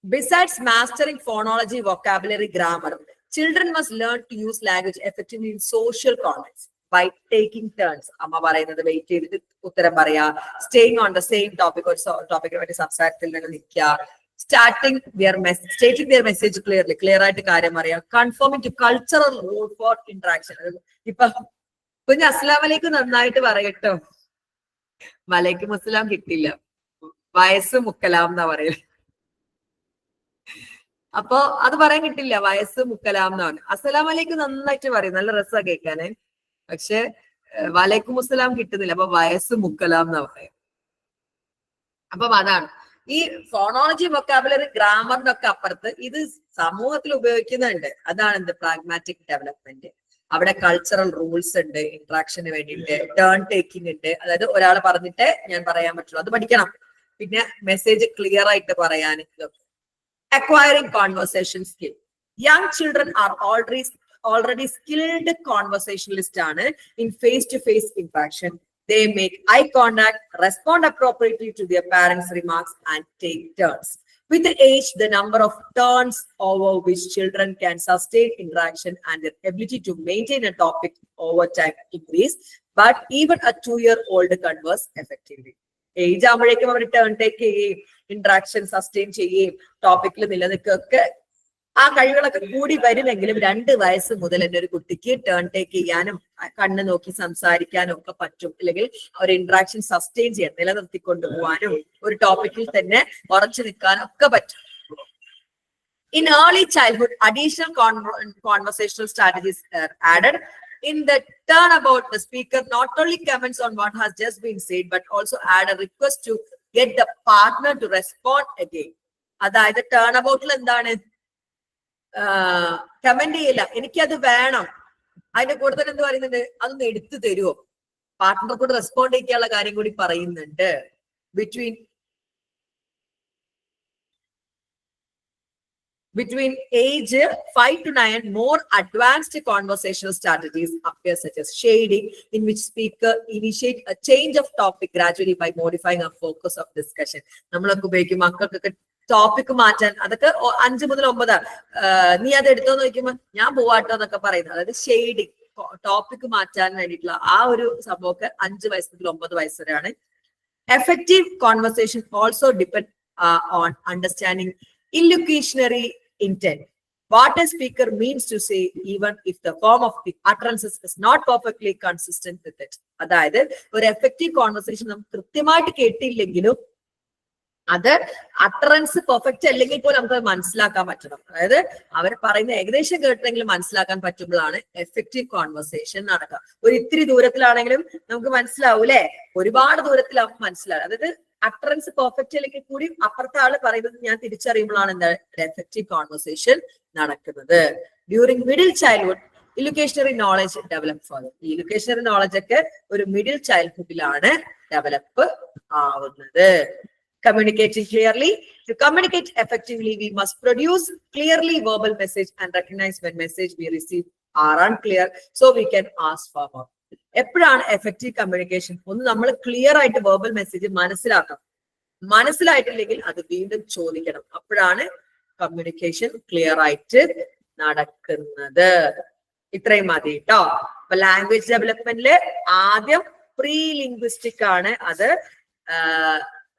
Besides mastering phonology, vocabulary, grammar, children must learn to use language effectively in social contexts by taking turns. അമ്മ പറയുന്നത് വെയിറ്റ് ചെയ്തിട്ട് ഉത്തരം പറയാ. Staying on the same topic, ഒരു ടോപ്പിക്കിന് വേണ്ടി സംസാരത്തിൽ നിന്ന് നിൽക്കുക. Stating their message clearly, clear ആയിട്ട് കാര്യം പറയാം. Conforming to cultural rule for interaction. ഇപ്പൊ കുഞ്ഞ് അസ്സലാമു അലൈക്കും നന്നായിട്ട് പറയട്ടോ. വലൈക്കും അസ്സലാം കിട്ടില്ല, വയസ്സ് മുക്കലാം എന്നാ പറയല്. അപ്പൊ അത് പറയാൻ കിട്ടില്ല, വയസ്സ് മുക്കലാം എന്നാണ്. അസ്സലാമു അലൈക്കും നന്നായിട്ട് പറയും, നല്ല രസാ കേൾക്കാന്. പക്ഷെ വലൈക്കും അസ്സലാം കിട്ടുന്നില്ല, അപ്പൊ വയസ്സ് മുക്കലാം എന്നാ പറയാം. അപ്പം അതാണ് ഈ ഫോണോളജി, വൊക്കാബുലറി, ഗ്രാമറിനൊക്കെ അപ്പുറത്ത് ഇത് സമൂഹത്തിൽ ഉപയോഗിക്കുന്നുണ്ട്. അതാണ് എന്ത്? Pragmatic development. അവിടെ കൾച്ചറൽ റൂൾസ് ഉണ്ട്, ഇന്ററാക്ഷന് വേണ്ടിയിട്ട് ടേൺ ടേക്കിംഗ് ഉണ്ട്. അതായത് ഒരാൾ പറഞ്ഞിട്ട് ഞാൻ പറയാൻ പറ്റുള്ളൂ, അത് പഠിക്കണം. പിന്നെ മെസ്സേജ് ക്ലിയർ ആയിട്ട് പറയാൻ ഇതൊക്കെ. Acquiring conversation skill. Young children are already skilled conversationalists in face-to-face interaction. They make eye contact, respond appropriately to their parents' remarks, and take turns. With the age, the number of turns over which children can sustain interaction and their ability to maintain a topic over time increase. But even a 2-year-old converse effectively. Age ആകുമ്പോഴേക്കും അവർ ടേൺ ടേക്ക് ചെയ്യുകയും ഇന്ററാക്ഷൻ സസ്റ്റെയിൻ ചെയ്യുകയും ടോപ്പിക്കിൽ നിലനിൽക്കുകയൊക്കെ ആ കഴിവുകളൊക്കെ കൂടി വരുമെങ്കിലും 2 വയസ്സ് മുതൽ തന്നെ ഒരു കുട്ടിക്ക് ടേൺ ടേക്ക് ചെയ്യാനും കണ്ണ് നോക്കി സംസാരിക്കാനും ഒക്കെ പറ്റും. അല്ലെങ്കിൽ ഒരു ഇന്ററാക്ഷൻ സസ്റ്റെയിൻ ചെയ്യാൻ നിലനിർത്തിക്കൊണ്ടു പോകാനും ഒരു ടോപ്പിക്കിൽ തന്നെ ഉറച്ചു നിൽക്കാനും ഒക്കെ പറ്റും. In early childhood, additional conversational strategies are added. In the turnabout, the speaker not only comments on what has just been said, but also add a request to get the partner to respond again. അതായത് ടേൺ അബൌട്ടിൽ എന്താണ്, കമന്റ് ചെയ്യില്ല, എനിക്കത് വേണം, അതിന്റെ കൂടെ തന്നെ എന്ത് പറയുന്നുണ്ട്, അതൊന്ന് എടുത്തു തരുമോ, പാർട്ട്ണർ കൂടെ റെസ്പോണ്ട് ചെയ്യാനുള്ള കാര്യം കൂടി പറയുന്നുണ്ട്. Between age 5 to 9, more advanced conversational strategies appear, such as shading, in which speaker initiate a change of topic gradually by modifying a focus of discussion. നമ്മളൊക്കെ ഉപയോഗിക്കും മക്കൾക്കൊക്കെ ടോപ്പിക് മാറ്റാൻ, അതൊക്കെ 5 മുതൽ 9, നീ അത് എടുത്തോന്ന് ചോദിക്കുമ്പോ ഞാൻ പോവാട്ടോ എന്നൊക്കെ പറയുന്നത്. അതായത് ഷെയ്ഡിങ്, ടോപ്പിക് മാറ്റാൻ വേണ്ടിയിട്ടുള്ള ആ ഒരു സംഭവമൊക്കെ 5 വയസ്സ് മുതൽ 9 വയസ്സ് വരെയാണ്. Effective conversation also depend on understanding illocutionary intent. What a speaker means to say, even if the form of the utterances is not perfectly consistent with it. അതായത് ഒരു എഫക്റ്റീവ് കോൺവെർസേഷൻ നമുക്ക് കൃത്യമായിട്ട് കേട്ടില്ലെങ്കിലും അത് അട്ടറൻസ് പെർഫെക്റ്റ് അല്ലെങ്കിൽ പോലും നമുക്ക് മനസ്സിലാക്കാൻ പറ്റണം. അതായത് അവർ പറയുന്ന ഏകദേശം കേട്ടെങ്കിലും മനസ്സിലാക്കാൻ പറ്റുമ്പോഴാണ് എഫക്റ്റീവ് കോൺവെർസേഷൻ നടക്കുക. ഒരു ഇത്തിരി ദൂരത്തിലാണെങ്കിലും നമുക്ക് മനസ്സിലാവും അല്ലെ, ഒരുപാട് ദൂരത്തിലാവും മനസ്സിലാവും. അതായത് അട്ടറൻസ് പെർഫെക്റ്റ് അല്ലെങ്കിൽ കൂടി അപ്പുറത്തെ ആള് പറയുന്നത് ഞാൻ തിരിച്ചറിയുമ്പോഴാണ് എന്താ എഫക്റ്റീവ് കോൺവെർസേഷൻ നടക്കുന്നത്. During middle childhood illocutionary knowledge develop further. ഈ ഇല്ലുക്കേഷണറി നോളജ് ഒക്കെ ഒരു മിഡിൽ ചൈൽഡ്ഹുഡിലാണ് ഡെവലപ്പ് ആവുന്നത്. Communicating clearly. To communicate effectively, we must produce clearly verbal message and recognize when message we receive are unclear, so we can ask for more. എപ്പോഴാണ് എഫക്റ്റീവ് കമ്മ്യൂണിക്കേഷൻ? ഒന്ന് നമ്മൾ ക്ലിയർ ആയിട്ട് വെർബൽ മെസ്സേജ് മനസ്സിലാക്കണം. മനസ്സിലായിട്ടില്ലെങ്കിൽ അത് വീണ്ടും ചോദിക്കണം. അപ്പോഴാണ് കമ്മ്യൂണിക്കേഷൻ ക്ലിയർ ആയിട്ട് നടക്കുന്നത്. ഇത്രയും മതി കേട്ടോ. അപ്പൊ ലാംഗ്വേജ് ഡെവലപ്മെന്റില് ആദ്യം പ്രീ ലിംഗ്വിസ്റ്റിക് ആണ്, അത്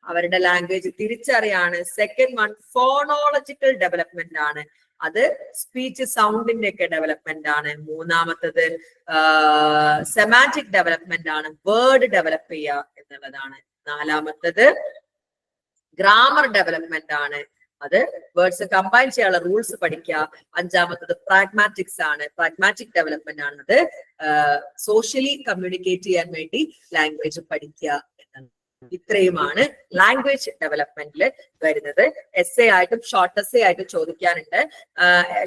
അവരുടെ ലാംഗ്വേജ് തിരിച്ചറിയാണ്. സെക്കൻഡ് വൺ ഫോണോളജിക്കൽ ഡെവലപ്മെന്റ് ആണ്, അത് സ്പീച്ച് സൗണ്ടിന്റെ ഒക്കെ ഡെവലപ്മെന്റ് ആണ്. മൂന്നാമത്തത് സെമാറ്റിക് ഡെവലപ്മെന്റ് ആണ്, വേർഡ് ഡെവലപ്പ് ചെയ്യുക എന്നുള്ളതാണ്. നാലാമത്തത് ഗ്രാമർ ഡെവലപ്മെന്റ് ആണ്, അത് വേർഡ്സ് കമ്പൈൻ ചെയ്യാനുള്ള റൂൾസ് പഠിക്കുക. അഞ്ചാമത്തത് പ്രാഗ്മാറ്റിക്സ് ആണ്, പ്രാഗ്മാറ്റിക് ഡെവലപ്മെന്റ് ആണ്, അത് സോഷ്യലി കമ്മ്യൂണിക്കേറ്റ് ചെയ്യാൻ വേണ്ടി ലാംഗ്വേജ് പഠിക്കുക എന്നുള്ളത്. ഇത്രയുമാണ് ലാംഗ്വേജ് ഡെവലപ്മെന്റിൽ വരുന്നത്. എസ് എ ആയിട്ടും ഷോർട്ട് എസ് എ ആയിട്ടും ചോദിക്കാനുണ്ട്.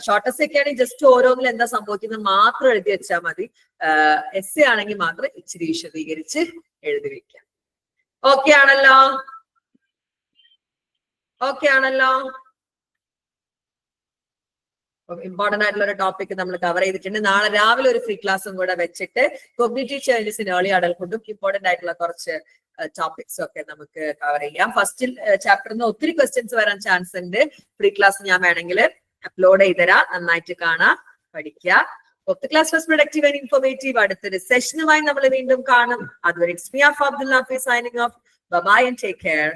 ഷോർട്ട് എസ് എ ഒക്കെ ആണെങ്കിൽ ജസ്റ്റ് ഓരോന്നിൽ എന്താ സംഭവിക്കുന്നത് മാത്രം എഴുതി വെച്ചാൽ മതി. എസ് എ ആണെങ്കിൽ മാത്രം ഇച്ചിരി വിശദീകരിച്ച് എഴുതി വെക്കാം. ഓക്കെ ആണല്ലോ? ഓക്കെ ആണല്ലോ? ഇമ്പോർട്ടന്റ് ആയിട്ടുള്ള ഒരു ടോപ്പിക് നമ്മൾ കവർ ചെയ്തിട്ടുണ്ട്. നാളെ രാവിലെ ഒരു ഫ്രീ ക്ലാസ്സും കൂടെ വെച്ചിട്ട് കോഗ്നിറ്റീവ് ചേഞ്ചസ് ഇൻ ഏർലി അഡൽട്ട്ഹുഡും ഇമ്പോർട്ടന്റ് ആയിട്ടുള്ള കുറച്ച് ടോപ്പിക്സ് ഒക്കെ നമുക്ക് കവർ ചെയ്യാം. ഫസ്റ്റ് ചാപ്റ്ററിൽ നിന്ന് ഒത്തിരി ക്വസ്റ്റ്യൻസ് വരാൻ ചാൻസ് ഉണ്ട്. ഫ്രീ ക്ലാസ് ഞാൻ വേണമെങ്കിൽ അപ്ലോഡ് ചെയ്തരാം. നന്നായിട്ട് കാണാം, പഠിക്കുക. ഒത്ത് class was productive and informative. അടുത്തൊരു സെഷനുമായി നമ്മൾ വീണ്ടും കാണും. അതുവരെ it's me Abdul Nafi signing off. Bye and take care.